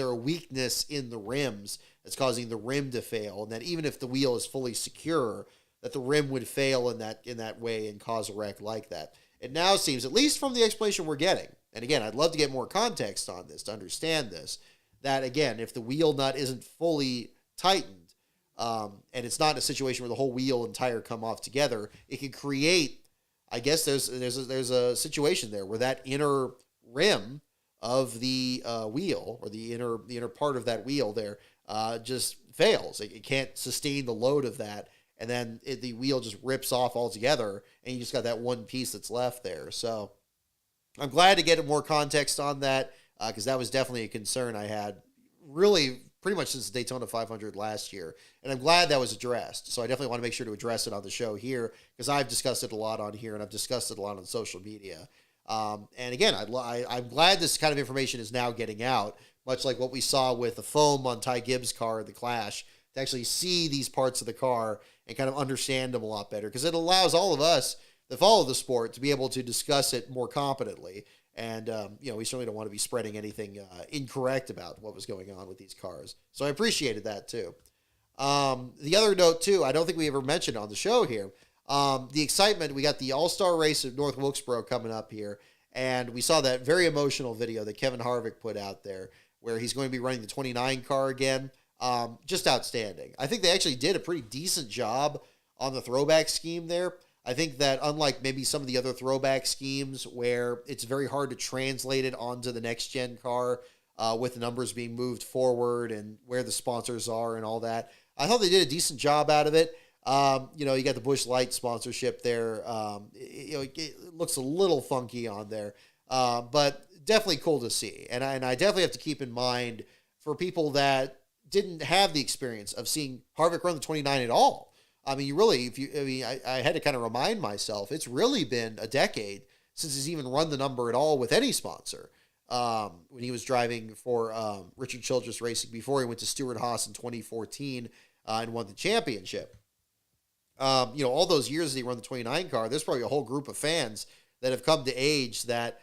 a weakness in the rims that's causing the rim to fail, and that even if the wheel is fully secure, that the rim would fail in that way and cause a wreck like that. It now seems, at least from the explanation we're getting, and again, I'd love to get more context on this to understand this, that again, if the wheel nut isn't fully tightened, and it's not a situation where the whole wheel and tire come off together, it can create, I guess there's a situation there where that inner rim of the wheel, or the inner part of that wheel there, just fails. It can't sustain the load of that, and then the wheel just rips off altogether, and you just got that one piece that's left there. So I'm glad to get more context on that, because that was definitely a concern I had really pretty much since the Daytona 500 last year, and I'm glad that was addressed. So I definitely want to make sure to address it on the show here, because I've discussed it a lot on here, and I've discussed it a lot on social media. And again, I'm glad this kind of information is now getting out, much like what we saw with the foam on Ty Gibbs' car in the Clash, to actually see these parts of the car and kind of understand them a lot better, because it allows all of us that follow the sport to be able to discuss it more competently. And, we certainly don't want to be spreading anything incorrect about what was going on with these cars. So I appreciated that too. The other note too, I don't think we ever mentioned on the show here, the excitement. We got the All-Star race at North Wilkesboro coming up here, and we saw that very emotional video that Kevin Harvick put out there, where he's going to be running the 29 car again. Just outstanding. I think they actually did a pretty decent job on the throwback scheme there. I think that unlike maybe some of the other throwback schemes where it's very hard to translate it onto the next gen car, with the numbers being moved forward and where the sponsors are and all that, I thought they did a decent job out of it. You got the Busch Light sponsorship there. It looks a little funky on there, but definitely cool to see. And I definitely have to keep in mind for people that didn't have the experience of seeing Harvick run the 29 at all. I mean, I had to kind of remind myself, it's really been a decade since he's even run the number at all with any sponsor. When he was driving for Richard Childress Racing before he went to Stewart-Haas in 2014 and won the championship. All those years that he run the 29 car, there's probably a whole group of fans that have come to age that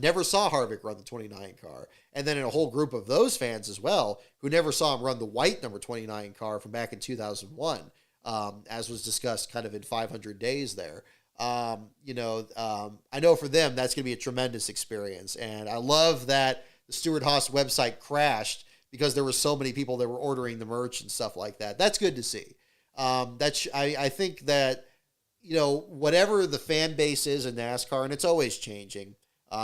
never saw Harvick run the 29 car. And then in a whole group of those fans as well, who never saw him run the white number 29 car from back in 2001, as was discussed kind of in 500 days there. I know for them, that's going to be a tremendous experience. And I love that the Stewart-Haas website crashed because there were so many people that were ordering the merch and stuff like that. That's good to see. I think that, whatever the fan base is in NASCAR, and it's always changing.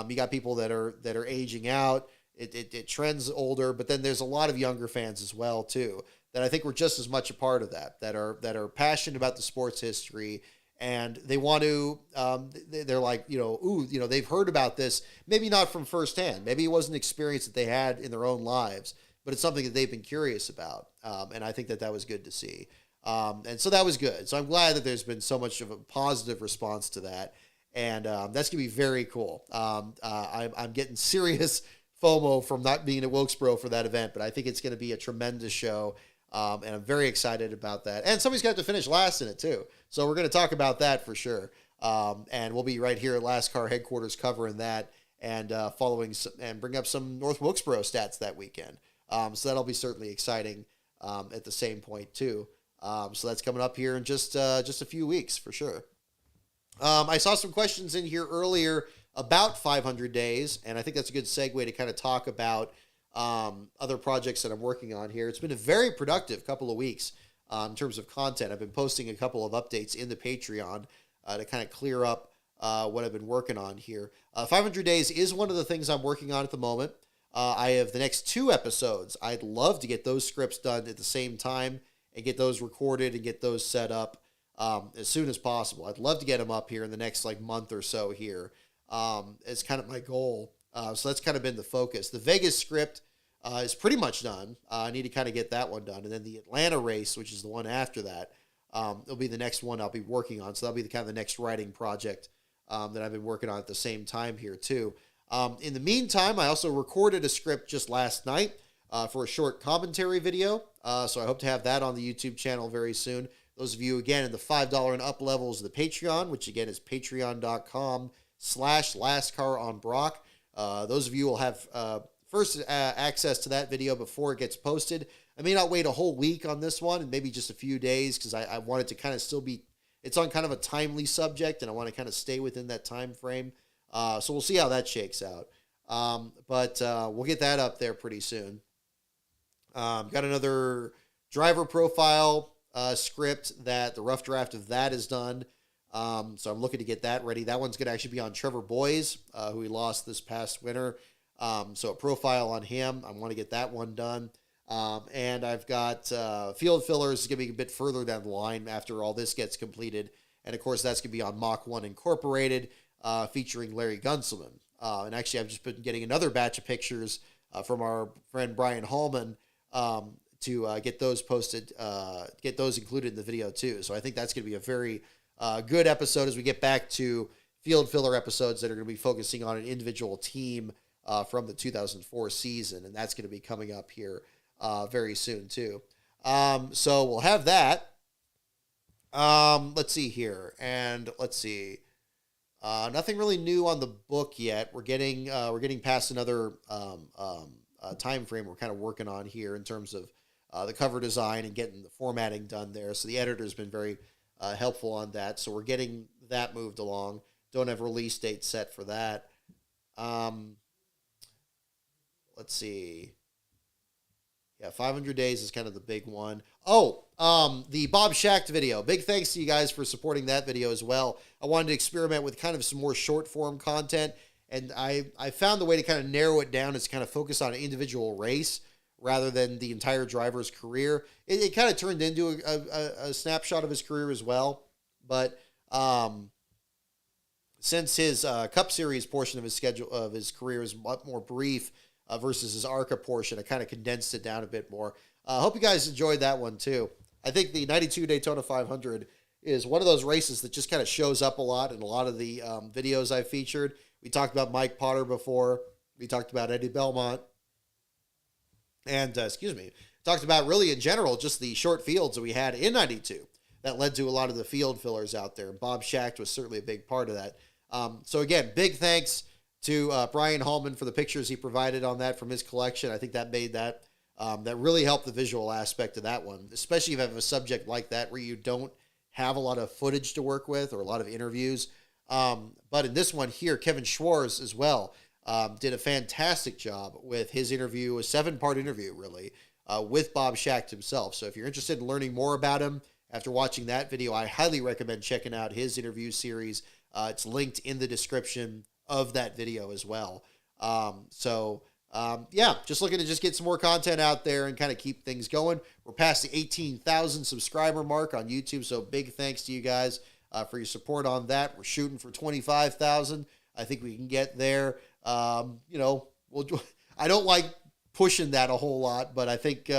You got people that are aging out. It trends older, but then there's a lot of younger fans as well too, that I think were just as much a part of that are passionate about the sports history, and they want to, they're like, they've heard about this, maybe not from firsthand. Maybe it wasn't an experience that they had in their own lives, but it's something that they've been curious about. And I think that was good to see. And so that was good. So I'm glad that there's been so much of a positive response to that. And that's going to be very cool. I'm getting serious FOMO from not being at Wilkesboro for that event, but I think it's going to be a tremendous show. And I'm very excited about that. And somebody's got to finish last in it too. So we're going to talk about that for sure. And we'll be right here at Last Car headquarters covering that and following and bring up some North Wilkesboro stats that weekend. So that'll be certainly exciting at the same point too. So that's coming up here in just a few weeks for sure. I saw some questions in here earlier about 500 days, and I think that's a good segue to kind of talk about other projects that I'm working on here. It's been a very productive couple of weeks in terms of content. I've been posting a couple of updates in the Patreon to kind of clear up what I've been working on here. 500 Days is one of the things I'm working on at the moment. I have the next 2 episodes. I'd love to get those scripts done at the same time and get those recorded and get those set up as soon as possible. I'd love to get them up here in the next month or so here. It's kind of my goal. So that's kind of been the focus. The Vegas script is pretty much done. I need to kind of get that one done. And then the Atlanta race, which is the one after that, it'll be the next one I'll be working on. So that'll be the kind of the next writing project that I've been working on at the same time here too. In the meantime, I also recorded a script just last night for a short commentary video. So I hope to have that on the YouTube channel very soon. Those of you, again, in the $5 and up levels of the Patreon, which again is patreon.com/lastcaronbrock. Those of you will have first access to that video before it gets posted. I may not wait a whole week on this one, and maybe just a few days, because I want it to kind of still be, it's on kind of a timely subject, and I want to kind of stay within that time frame. So we'll see how that shakes out. But we'll get that up there pretty soon. Got another driver profile script that the rough draft of that is done. So I'm looking to get that ready. That one's going to actually be on Trevor Boyes, who we lost this past winter. So a profile on him. I want to get that one done. And I've got field fillers is going to be a bit further down the line after all this gets completed. And of course, that's going to be on Mach 1 Incorporated, featuring Larry Gunselman. And actually, I've just been getting another batch of pictures from our friend Brian Hallman to get those posted, get those included in the video too. So I think that's going to be a very good episode as we get back to field filler episodes that are going to be focusing on an individual team from the 2004 season. And that's going to be coming up here very soon too. So we'll have that. Let's see here. And let's see. Nothing really new on the book yet. We're getting past another time frame we're kind of working on here in terms of the cover design and getting the formatting done there. So the editor's been very helpful on that. So we're getting that moved along. Don't have release date set for that. Let's see. Yeah, 500 Days is kind of the big one. Oh, the Bob Schacht video. Big thanks to you guys for supporting that video as well. I wanted to experiment with kind of some more short form content, and I found the way to kind of narrow it down is to kind of focus on an individual race rather than the entire driver's career. It kind of turned into a snapshot of his career as well, but since his Cup Series portion of his schedule of his career is much more brief versus his ARCA portion, I kind of condensed it down a bit more. I hope you guys enjoyed that one too. I think the 92 Daytona 500 is one of those races that just kind of shows up a lot in a lot of the videos I've featured. We talked about Mike Potter before. We talked about Eddie Belmont. And, talked about really in general just the short fields that we had in 92 that led to a lot of the field fillers out there. Bob Schacht was certainly a big part of that. So again, big thanks to Brian Hallman for the pictures he provided on that from his collection. I think that made that, that really helped the visual aspect of that one, especially if you have a subject like that where you don't have a lot of footage to work with or a lot of interviews. But in this one here, Kevin Schwartz as well did a fantastic job with his interview, a 7-part interview really, with Bob Schacht himself. So if you're interested in learning more about him after watching that video, I highly recommend checking out his interview series. It's linked in the description of that video as well. Yeah, just looking to just get some more content out there and kind of keep things going. We're past the 18,000 subscriber mark on YouTube, so big thanks to you guys for your support on that. We're shooting for 25,000. I think we can get there. I don't like pushing that a whole lot, but I think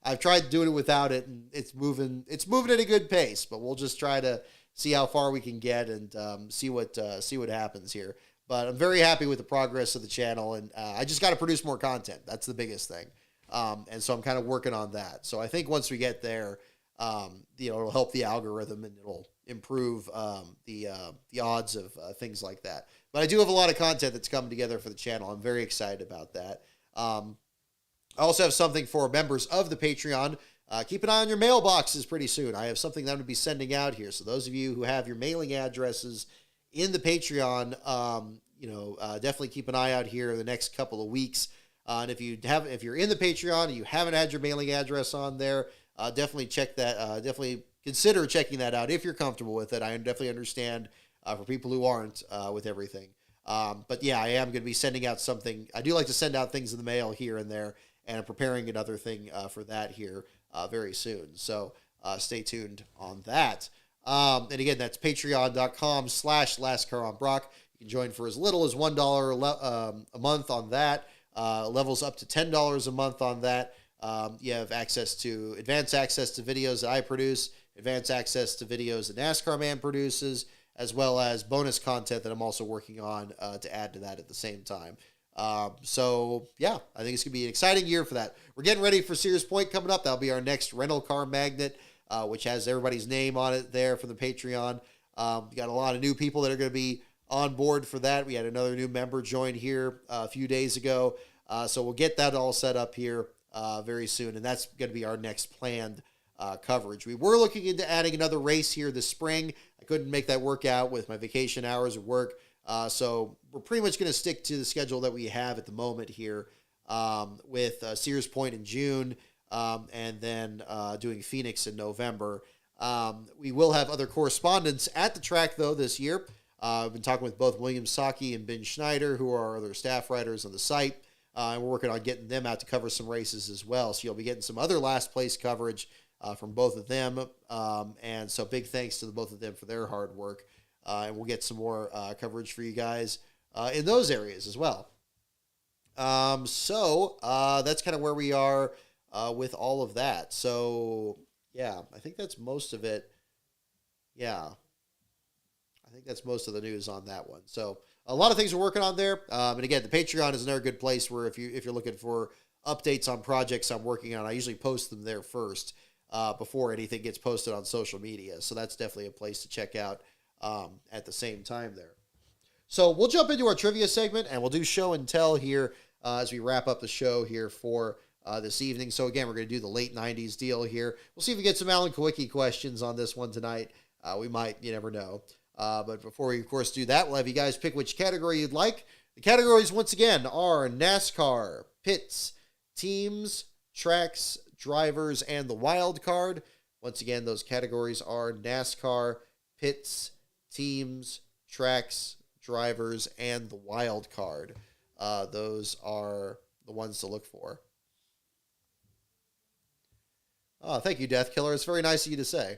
I've tried doing it without it, and it's moving at a good pace. But we'll just try to see how far we can get and see what happens here. But I'm very happy with the progress of the channel, and I just got to produce more content. That's the biggest thing. And so I'm kind of working on that. So I think once we get there, it'll help the algorithm and it'll improve the odds of things like that. But I do have a lot of content that's coming together for the channel. I'm very excited about that. I also have something for members of the Patreon. Keep an eye on your mailboxes pretty soon. I have something that I'm going to be sending out here. So those of you who have your mailing addresses in the Patreon, definitely keep an eye out here in the next couple of weeks. And if you're in the Patreon and you haven't had your mailing address on there, definitely check that. Definitely consider checking that out if you're comfortable with it. I definitely understand for people who aren't with everything. But yeah, I am going to be sending out something. I do like to send out things in the mail here and there, and I'm preparing another thing for that here very soon. So stay tuned on that. And again, that's patreon.com/LastCarOnBrock. You can join for as little as $1 a month on that. Levels up to $10 a month on that. You have advanced access to videos that I produce, advanced access to videos that NASCAR Man produces, as well as bonus content that I'm also working on to add to that at the same time. So yeah, I think it's gonna be an exciting year for that. We're getting ready for Sears Point coming up. That'll be our next rental car magnet, which has everybody's name on it there for the Patreon. We got a lot of new people that are going to be on board for that. We had another new member join here a few days ago. So we'll get that all set up here very soon. And that's going to be our next planned coverage. We were looking into adding another race here this spring. I couldn't make that work out with my vacation hours of work. So we're pretty much going to stick to the schedule that we have at the moment here with Sears Point in June and then doing Phoenix in November. We will have other correspondents at the track, though, this year. I've been talking with both William Saki and Ben Schneider, who are other staff writers on the site. And we're working on getting them out to cover some races as well. So you'll be getting some other last place coverage from both of them. And so big thanks to the both of them for their hard work. And we'll get some more coverage for you guys in those areas as well. So that's kind of where we are with all of that. So yeah, I think that's most of it. Yeah, I think that's most of the news on that one. So a lot of things we're working on there. And again, the Patreon is another good place where if you're looking for updates on projects I'm working on, I usually post them there first before anything gets posted on social media. So that's definitely a place to check out at the same time there. So we'll jump into our trivia segment and we'll do show and tell here as we wrap up the show here for this evening. So again, we're going to do the late 90s deal here. We'll see if we get some Alan Kowicki questions on this one tonight. We might, you never know. But before we, of course, do that, we'll have you guys pick which category you'd like. The categories, once again, are NASCAR, pits, teams, tracks, drivers, and the wild card. Once again, those categories are NASCAR, pits, teams, tracks, drivers, and the wild card. Those are the ones to look for. Oh, thank you, Death Killer. It's very nice of you to say.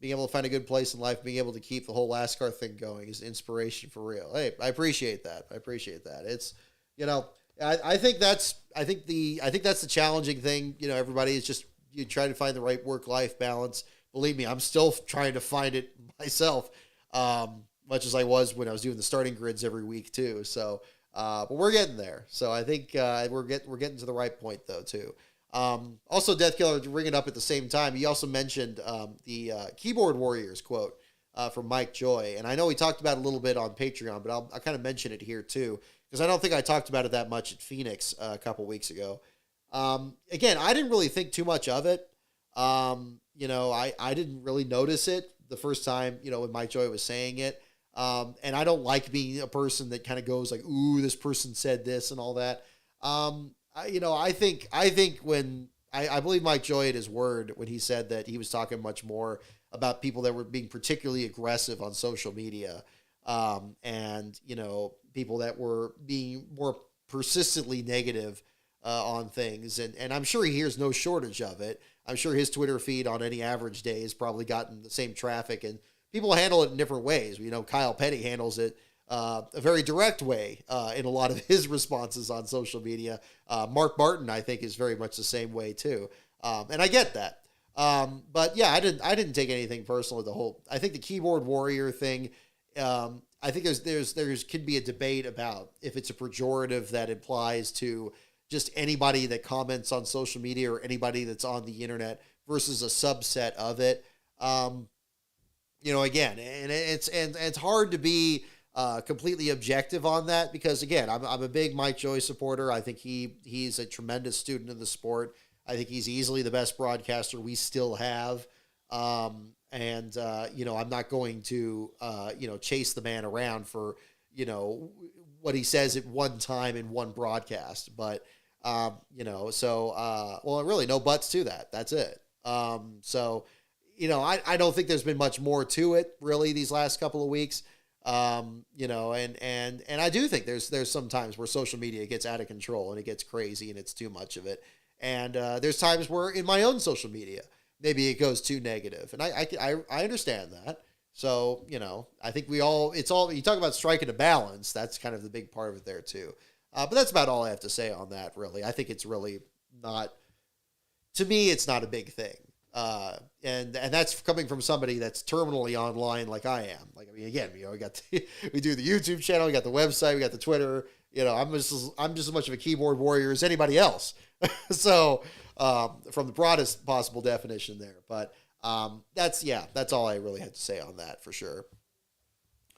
Being able to find a good place in life, being able to keep the whole NASCAR thing going is inspiration for real. Hey, I appreciate that. It's, I think that's the challenging thing. Everybody is just, you try to find the right work-life balance. Believe me, I'm still trying to find it myself, much as I was when I was doing the starting grids every week too. So, but we're getting there. So I think we're getting to the right point though too. Also, Death Killer, to bring it up at the same time, he also mentioned the Keyboard Warriors quote from Mike Joy. And I know we talked about it a little bit on Patreon, but I'll kind of mention it here too, because I don't think I talked about it that much at Phoenix a couple weeks ago. Again, I didn't really think too much of it. I didn't really notice it the first time, when Mike Joy was saying it. And I don't like being a person that kind of goes like, ooh, this person said this and all that. I think when I believe Mike Joy at his word when he said that he was talking much more about people that were being particularly aggressive on social media, and people that were being more persistently negative on things, and I'm sure he hears no shortage of it. I'm sure his Twitter feed on any average day has probably gotten the same traffic, and people handle it in different ways. Kyle Petty handles it a very direct way in a lot of his responses on social media. Mark Martin, I think, is very much the same way too, and I get that. But yeah, I didn't take anything personal. I think the keyboard warrior thing. I think there's could be a debate about if it's a pejorative that implies to just anybody that comments on social media or anybody that's on the internet versus a subset of it. Again, and it's hard to be completely objective on that because again, I'm a big Mike Joy supporter. I think he's a tremendous student of the sport. I think he's easily the best broadcaster we still have. I'm not going to chase the man around for what he says at one time in one broadcast, but really no buts to that. That's it. So I don't think there's been much more to it really these last couple of weeks. And I do think there's some times where social media gets out of control and it gets crazy and it's too much of it. And there's times where in my own social media, maybe it goes too negative. And I understand that. So, I think you talk about striking a balance. That's kind of the big part of it there too. But that's about all I have to say on that, really. I think it's really not, to me, it's not a big thing. And that's coming from somebody that's terminally online like I am. Like, I mean, again, we do the YouTube channel, we got the website, we got the Twitter. I'm just as much of a keyboard warrior as anybody else. So, from the broadest possible definition there, but that's all I really had to say on that for sure.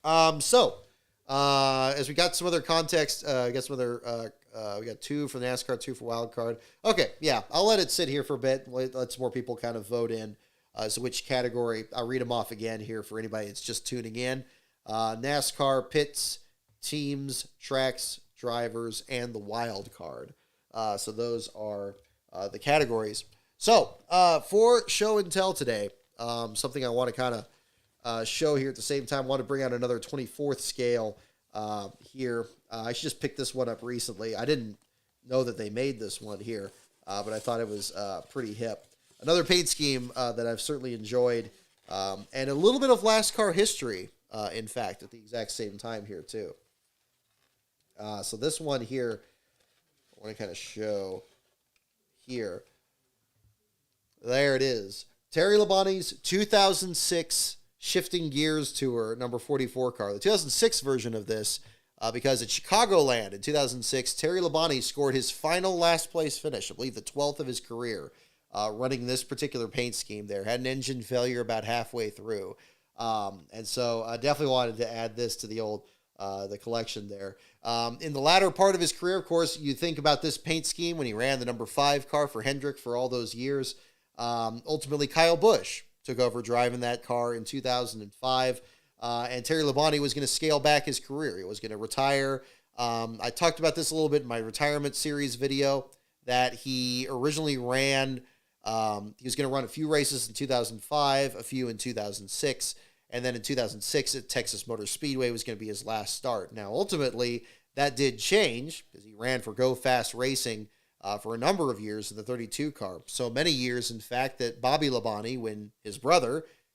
As we got some other context, we got two for NASCAR, two for Wild Card. Okay, yeah, I'll let it sit here for a bit. Let some more people kind of vote in as to which category. I'll read them off again here for anybody that's just tuning in. NASCAR, pits, teams, tracks, drivers, and the Wild Card. So those are the categories. So for show and tell today, something I want to kind of show here at the same time. I want to bring out another 24th scale here. I just picked this one up recently. I didn't know that they made this one here, but I thought it was pretty hip. Another paint scheme that I've certainly enjoyed, and a little bit of NASCAR history, in fact, at the exact same time here too. So this one here, I want to kind of show here. There it is. Terry Labonte's 2006 Shifting Gears Tour number 44 car. The 2006 version of this, because at Chicagoland in 2006, Terry Labonte scored his final last place finish, I believe the 12th of his career, running this particular paint scheme there. Had an engine failure about halfway through. And so I definitely wanted to add this to the collection there. In the latter part of his career, of course, you think about this paint scheme when he ran the number 5 car for Hendrick for all those years. Ultimately, Kyle Busch took over driving that car in 2005, and Terry Labonte was going to scale back his career. He was going to retire. I talked about this a little bit in my retirement series video, that he originally ran, he was going to run a few races in 2005, a few in 2006, and then in 2006 at Texas Motor Speedway was going to be his last start. Now, ultimately, that did change because he ran for Go Fast Racing for a number of years in the 32 car. So many years, in fact, that Bobby Labonte, when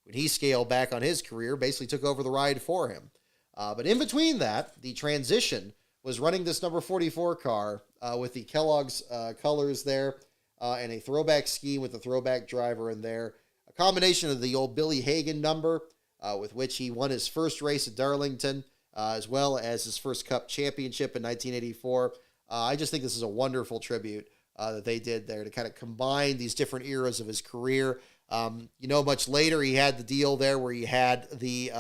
he scaled back on his career, basically took over the ride for him. But in between that, the transition was running this number 44 car with the Kellogg's colors there and a throwback scheme with the throwback driver in there. A combination of the old Billy Hagan number, with which he won his first race at Darlington, as well as his first Cup championship in 1984. I just think this is a wonderful tribute that they did there to kind of combine these different eras of his career. Much later he had the deal there where he had the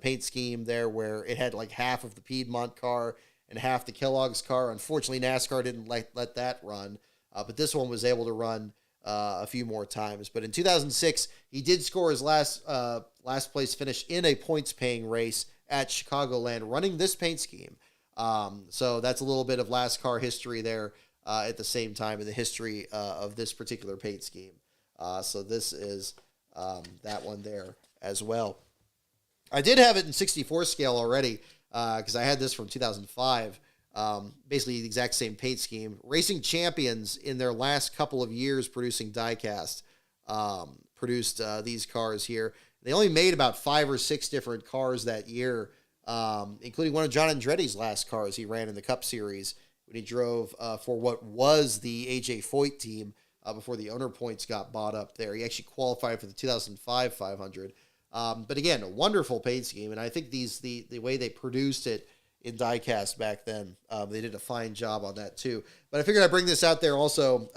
paint scheme there where it had like half of the Piedmont car and half the Kellogg's car. Unfortunately, NASCAR didn't let that run, but this one was able to run a few more times. But in 2006, he did score his last place finish in a points-paying race at Chicagoland running this paint scheme. So that's a little bit of NASCAR history there at the same time in the history of this particular paint scheme. So this is that one there as well. I did have it in 64 scale already because I had this from 2005. Basically the exact same paint scheme. Racing Champions in their last couple of years producing diecast produced these cars here. They only made about 5 or 6 different cars that year, including one of John Andretti's last cars he ran in the Cup Series when he drove for what was the A.J. Foyt team before the owner points got bought up there. He actually qualified for the 2005 500. But again, a wonderful paint scheme, and I think the way they produced it in diecast back then, they did a fine job on that too. But I figured I'd bring this out there also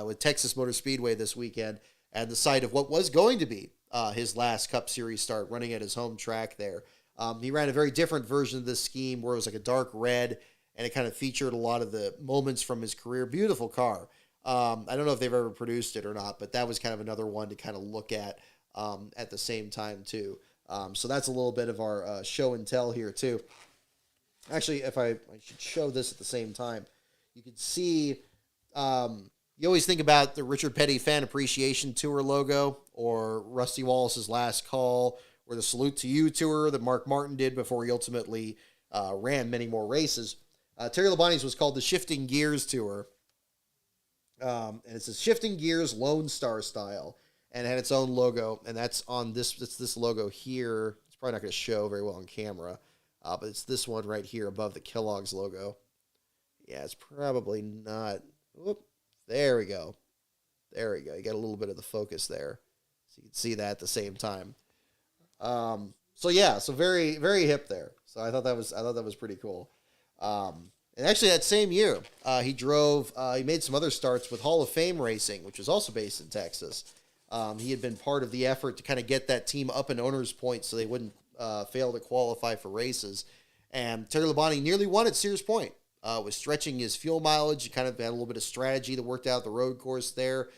with Texas Motor Speedway this weekend and the site of what was going to be his last Cup Series start, running at his home track there. He ran a very different version of this scheme where it was like a dark red, and it kind of featured a lot of the moments from his career. Beautiful car. I don't know if they've ever produced it or not, but that was kind of another one to kind of look at the same time too. So that's a little bit of our show and tell here too. Actually, if I should show this at the same time, you can see You always think about the Richard Petty Fan Appreciation Tour logo, or Rusty Wallace's Last Call, or the Salute to You Tour that Mark Martin did before he ultimately ran many more races. Terry Labonte's was called the Shifting Gears Tour, and it's a Shifting Gears Lone Star style, and it had its own logo, and that's on this. It's this logo here. It's probably not going to show very well on camera, but it's this one right here above the Kellogg's logo. Yeah, it's probably not. Whoop. There we go. There we go. You got a little bit of the focus there, so you can see that at the same time. So yeah, so very, very hip there. So I thought that was pretty cool. And actually that same year, he made some other starts with Hall of Fame Racing, which was also based in Texas. He had been part of the effort to kind of get that team up in owners' points so they wouldn't fail to qualify for races. And Terry Labonte nearly won at Sears Point. Was stretching his fuel mileage. He kind of had a little bit of strategy that worked out the road course there.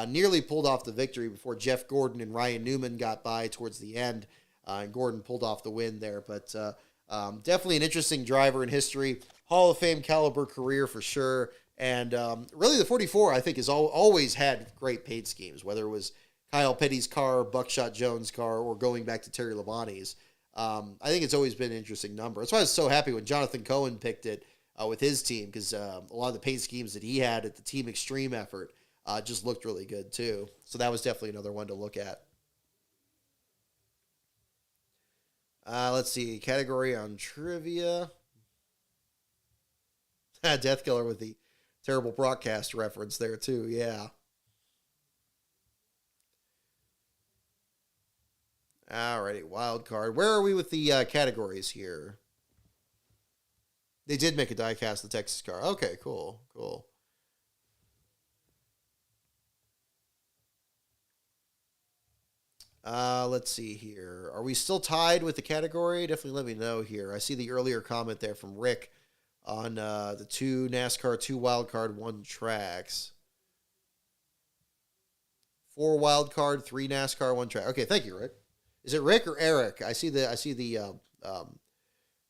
Nearly pulled off the victory before Jeff Gordon and Ryan Newman got by towards the end. And Gordon pulled off the win there. But definitely an interesting driver in history. Hall of Fame caliber career for sure. And really the 44, I think, has always had great paint schemes, whether it was Kyle Petty's car, Buckshot Jones' car, or going back to Terry Labonte's. I think it's always been an interesting number. That's why I was so happy when Jonathan Cohen picked it with his team, because a lot of the paint schemes that he had at the Team Extreme effort just looked really good too. So that was definitely another one to look at. Let's see, category on trivia. Death Killer with the terrible broadcast reference there too, yeah. Alrighty, wild card. Where are we with the categories here? They did make a diecast of the Texas car. Okay, cool. Let's see here. Are we still tied with the category? Definitely let me know here. I see the earlier comment there from Rick on the 2 NASCAR, 2 wildcard, 1 tracks. 4 wildcard, 3 NASCAR, 1 track. Okay, thank you, Rick. Is it Rick or Eric? I see the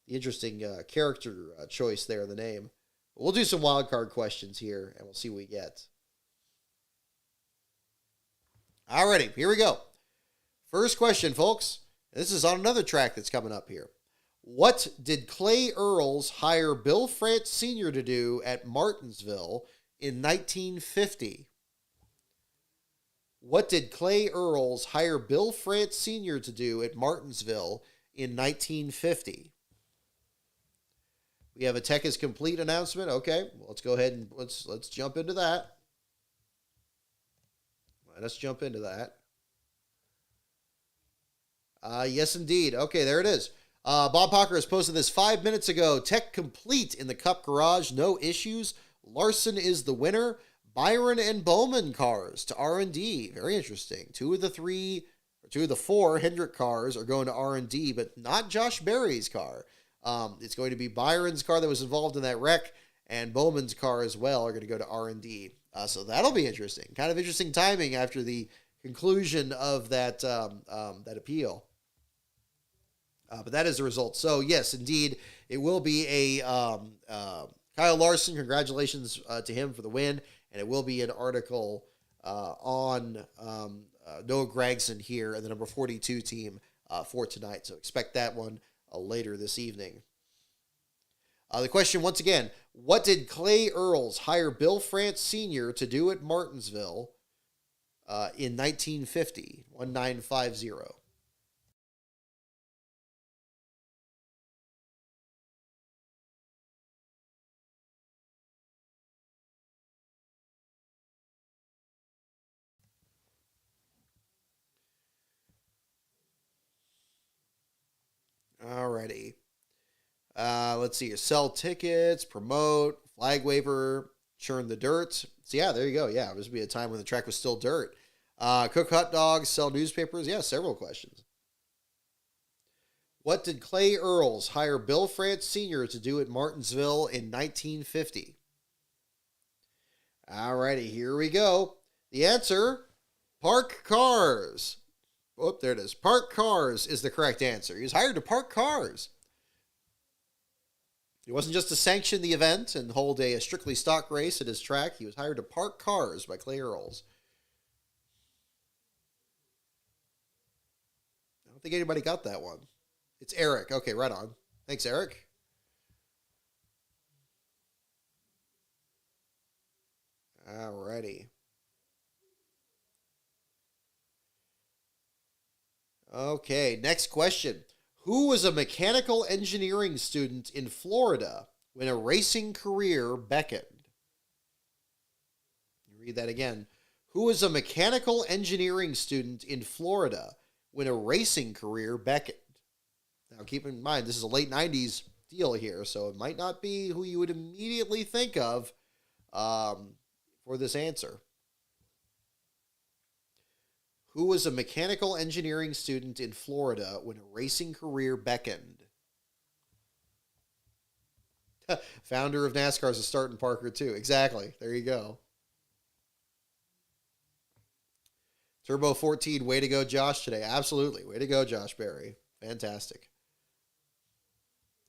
interesting character choice there in the name. We'll do some wildcard questions here, and we'll see what we get. Alrighty, here we go. First question, folks. This is on another track that's coming up here. What did Clay Earls hire Bill France Sr. to do at Martinsville in 1950? What did Clay Earls hire Bill France Sr. to do at Martinsville in 1950? We have a Tech is Complete announcement. Okay, well, let's go ahead and let's jump into that. Let's jump into that. Yes, indeed. Okay, there it is. Bob Pocker has posted this 5 minutes ago. Tech Complete in the Cup Garage. No issues. Larson is the winner. Byron and Bowman cars to R&D. Very interesting. 2 of the 4 Hendrick cars are going to R&D, but not Josh Berry's car. It's going to be Byron's car that was involved in that wreck, and Bowman's car as well are going to go to R&D. So that'll be interesting. Kind of interesting timing after the conclusion of that appeal. But that is the result. So yes, indeed, it will be a Kyle Larson. Congratulations to him for the win, and it will be an article on Noah Gragson here and the number 42 team for tonight. So expect that one later this evening. The question once again: what did Clay Earls hire Bill France Sr. to do at Martinsville in 1950? 1950. Alrighty. Let's see. Sell tickets, promote, flag waiver, churn the dirt. So yeah, there you go. Yeah, it was be a time when the track was still dirt. Cook hot dogs, sell newspapers. Yeah, several questions. What did Clay Earls hire Bill France Sr. to do at Martinsville in 1950? Alrighty, here we go. The answer: park cars. Oh, there it is. Park cars is the correct answer. He was hired to park cars. He wasn't just to sanction the event and hold a strictly stock race at his track. He was hired to park cars by Clay Earls. I don't think anybody got that one. It's Eric. Okay, right on. Thanks, Eric. Alrighty. Okay, next question. Who was a mechanical engineering student in Florida when a racing career beckoned? Read that again. Who was a mechanical engineering student in Florida when a racing career beckoned? Now, keep in mind, this is a late 90s deal here, so it might not be who you would immediately think of for this answer. Who was a mechanical engineering student in Florida when a racing career beckoned? Founder of NASCAR is a starting Parker, too. Exactly. There you go. Turbo 14, way to go, Josh, today. Absolutely. Way to go, Josh Berry. Fantastic.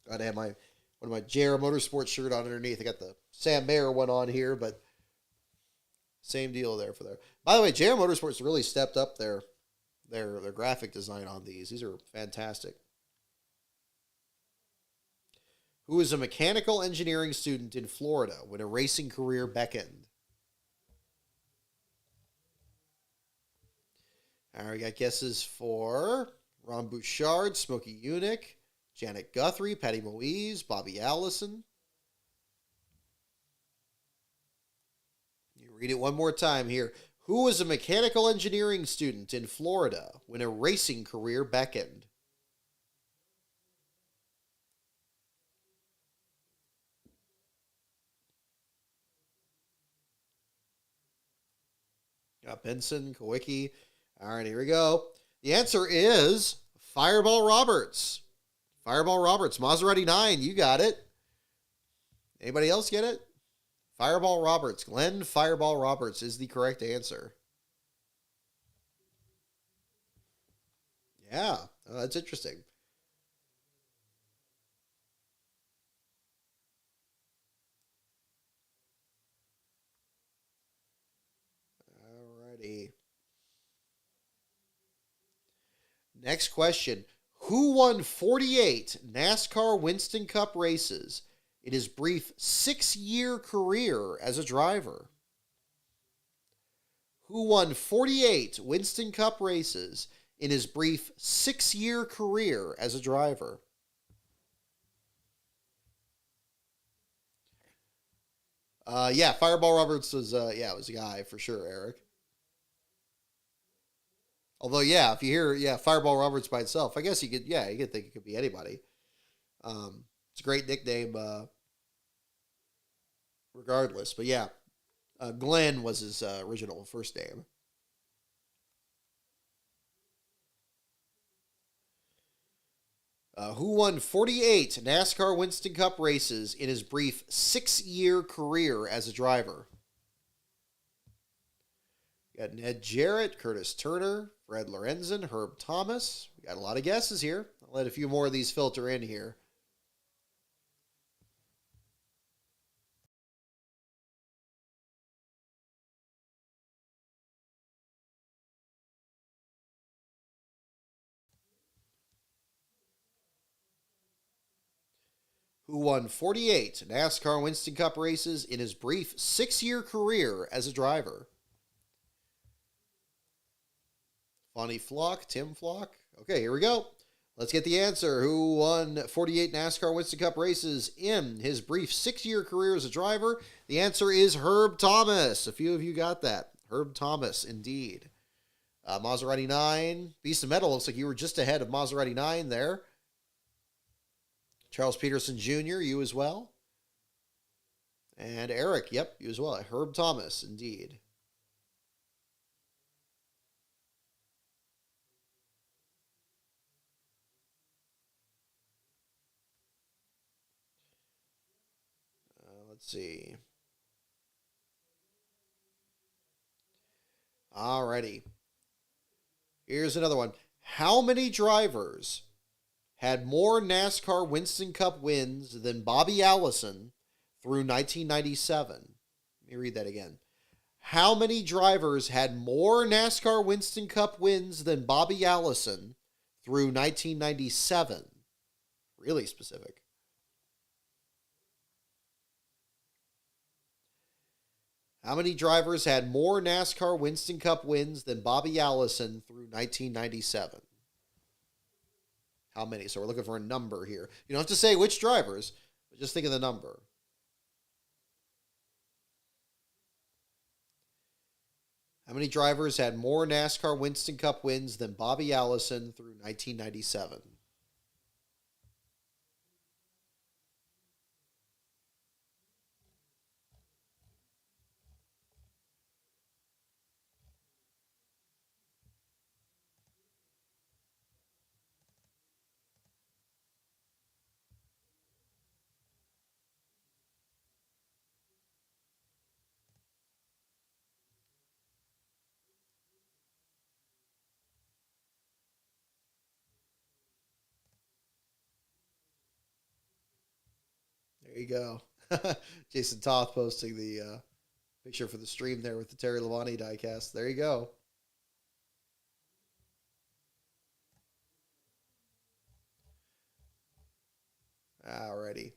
Got to have one of my JR Motorsports shirt on underneath. I got the Sam Mayer one on here, but same deal there for there. By the way, JR Motorsports really stepped up their graphic design on these. These are fantastic. Who is a mechanical engineering student in Florida when a racing career beckoned? All right, we got guesses for Ron Bouchard, Smokey Unick, Janet Guthrie, Patty Moise, Bobby Allison. You read it one more time here. Who was a mechanical engineering student in Florida when a racing career beckoned? Got Benson, Kowicki. All right, here we go. The answer is Fireball Roberts. Fireball Roberts, Maserati 9. You got it. Anybody else get it? Fireball Roberts. Glenn Fireball Roberts is the correct answer. Yeah, that's interesting. Alrighty. Next question. Who won 48 NASCAR Winston Cup races in his brief 6-year career as a driver? Who won 48 Winston Cup races in his brief 6-year career as a driver? Yeah, Fireball Roberts was, it was a guy for sure, Eric. Although, yeah, if you hear, Fireball Roberts by itself, I guess you could think it could be anybody. It's a great nickname, regardless. But yeah, Glenn was his original first name. Who won 48 NASCAR Winston Cup races in his brief 6-year career as a driver? We got Ned Jarrett, Curtis Turner, Fred Lorenzen, Herb Thomas. We got a lot of guesses here. I'll let a few more of these filter in here. Who won 48 NASCAR Winston Cup races in his brief 6-year career as a driver? Fonnie Flock, Tim Flock. Okay, here we go. Let's get the answer. Who won 48 NASCAR Winston Cup races in his brief 6-year career as a driver? The answer is Herb Thomas. A few of you got that. Herb Thomas, indeed. Maserati 9. Beast of Metal looks like you were just ahead of Maserati 9 there. Charles Peterson Jr., you as well. And Eric, yep, you as well. Herb Thomas, indeed. Let's see. Alrighty. Here's another one. How many drivers had more NASCAR Winston Cup wins than Bobby Allison through 1997? Let me read that again. How many drivers had more NASCAR Winston Cup wins than Bobby Allison through 1997? Really specific. How many drivers had more NASCAR Winston Cup wins than Bobby Allison through 1997? How many? So we're looking for a number here. You don't have to say which drivers, but just think of the number. How many drivers had more NASCAR Winston Cup wins than Bobby Allison through 1997? There you go. Jason Toth posting the picture for the stream there with the Terry Labonte diecast. There you go. Alrighty.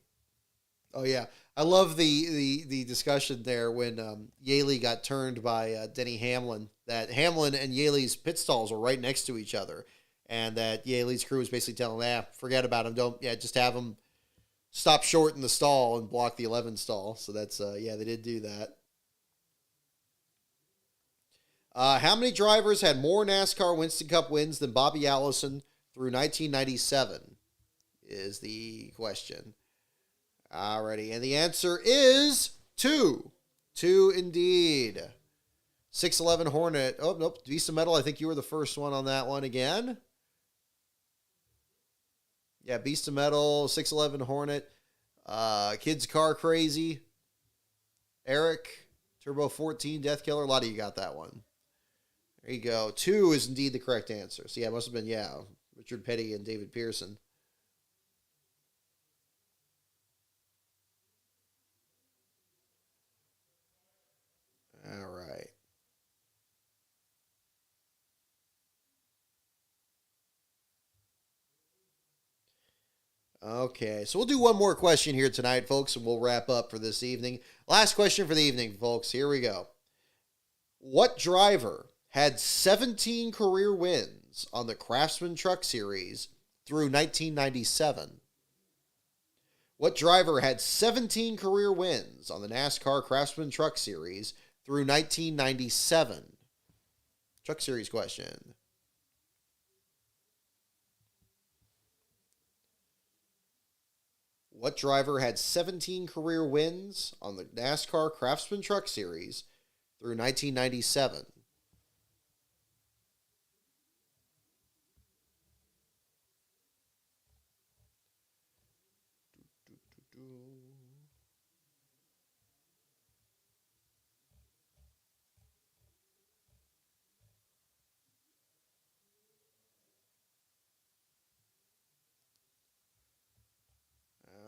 Oh yeah, I love the discussion there when Yaley got turned by Denny Hamlin. That Hamlin and Yaley's pit stalls were right next to each other, and that Yaley's crew was basically telling him, forget about him. Don't just have him stop short in the stall and block the 11 stall. So that's they did do that. How many drivers had more NASCAR Winston Cup wins than Bobby Allison through 1997 is the question. Alrighty, and the answer is 2. 2 indeed. 611 Hornet. Oh, nope. Visa Metal, I think you were the first one on that one again. Yeah, Beast of Metal, 611 Hornet, Kids Car Crazy, Eric, Turbo 14, Death Killer. A lot of you got that one. There you go. 2 is indeed the correct answer. So, yeah, it must have been, Richard Petty and David Pearson. All right. Okay, so we'll do one more question here tonight, folks, and we'll wrap up for this evening. Last question for the evening, folks. Here we go. What driver had 17 career wins on the Craftsman Truck Series through 1997? What driver had 17 career wins on the NASCAR Craftsman Truck Series through 1997? Truck Series question. What driver had 17 career wins on the NASCAR Craftsman Truck Series through 1997?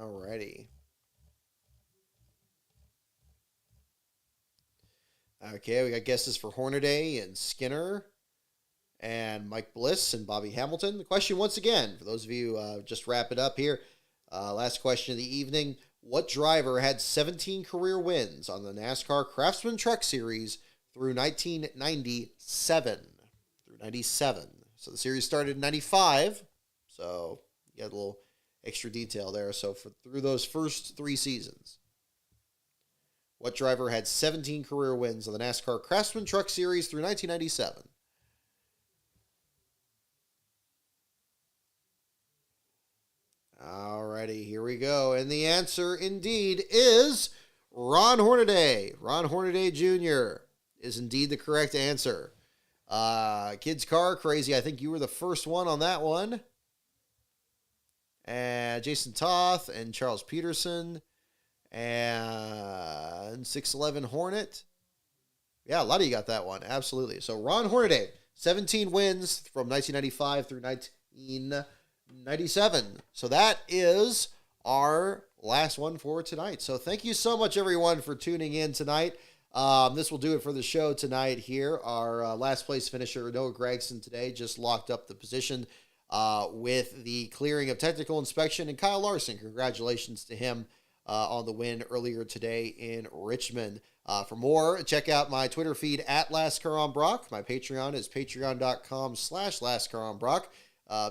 Alrighty. Okay, we got guesses for Hornaday and Skinner and Mike Bliss and Bobby Hamilton. The question once again, for those of you just wrap it up here, last question of the evening. What driver had 17 career wins on the NASCAR Craftsman Truck Series through 1997? Through 97. So the series started in 95. So you got a little extra detail there. So through those first 3 seasons, what driver had 17 career wins on the NASCAR Craftsman Truck Series through 1997? Alrighty, here we go. And the answer indeed is Ron Hornaday. Ron Hornaday Jr. is indeed the correct answer. Kids Car Crazy, I think you were the first one on that one. And Jason Toth and Charles Peterson and 611 Hornet. Yeah, a lot of you got that one. Absolutely. So Ron Hornaday, 17 wins from 1995 through 1997. 97. So that is our last one for tonight. So thank you so much, everyone, for tuning in tonight. This will do it for the show tonight here. Our last place finisher, Noah Gregson, today just locked up the position with the clearing of technical inspection. And Kyle Larson, congratulations to him on the win earlier today in Richmond. For more, check out my Twitter feed at LastCarOnBrock. My Patreon is patreon.com/LastCarOnBrock.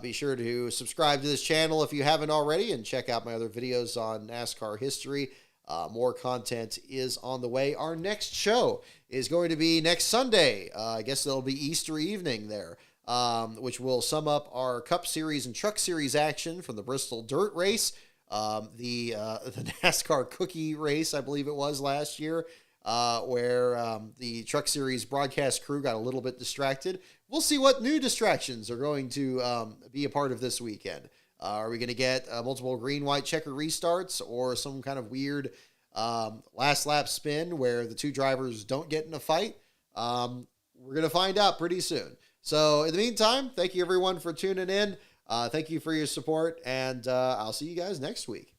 Be sure to subscribe to this channel if you haven't already, and check out my other videos on NASCAR history. More content is on the way. Our next show is going to be next Sunday. I guess it'll be Easter evening there, which will sum up our Cup Series and Truck Series action from the Bristol Dirt Race, the NASCAR Cookie Race, I believe it was last year, where the Truck Series broadcast crew got a little bit distracted. We'll see what new distractions are going to be a part of this weekend. Are we going to get multiple green-white checker restarts, or some kind of weird last lap spin where the two drivers don't get in a fight? We're going to find out pretty soon. So in the meantime, thank you everyone for tuning in. Thank you for your support, and I'll see you guys next week.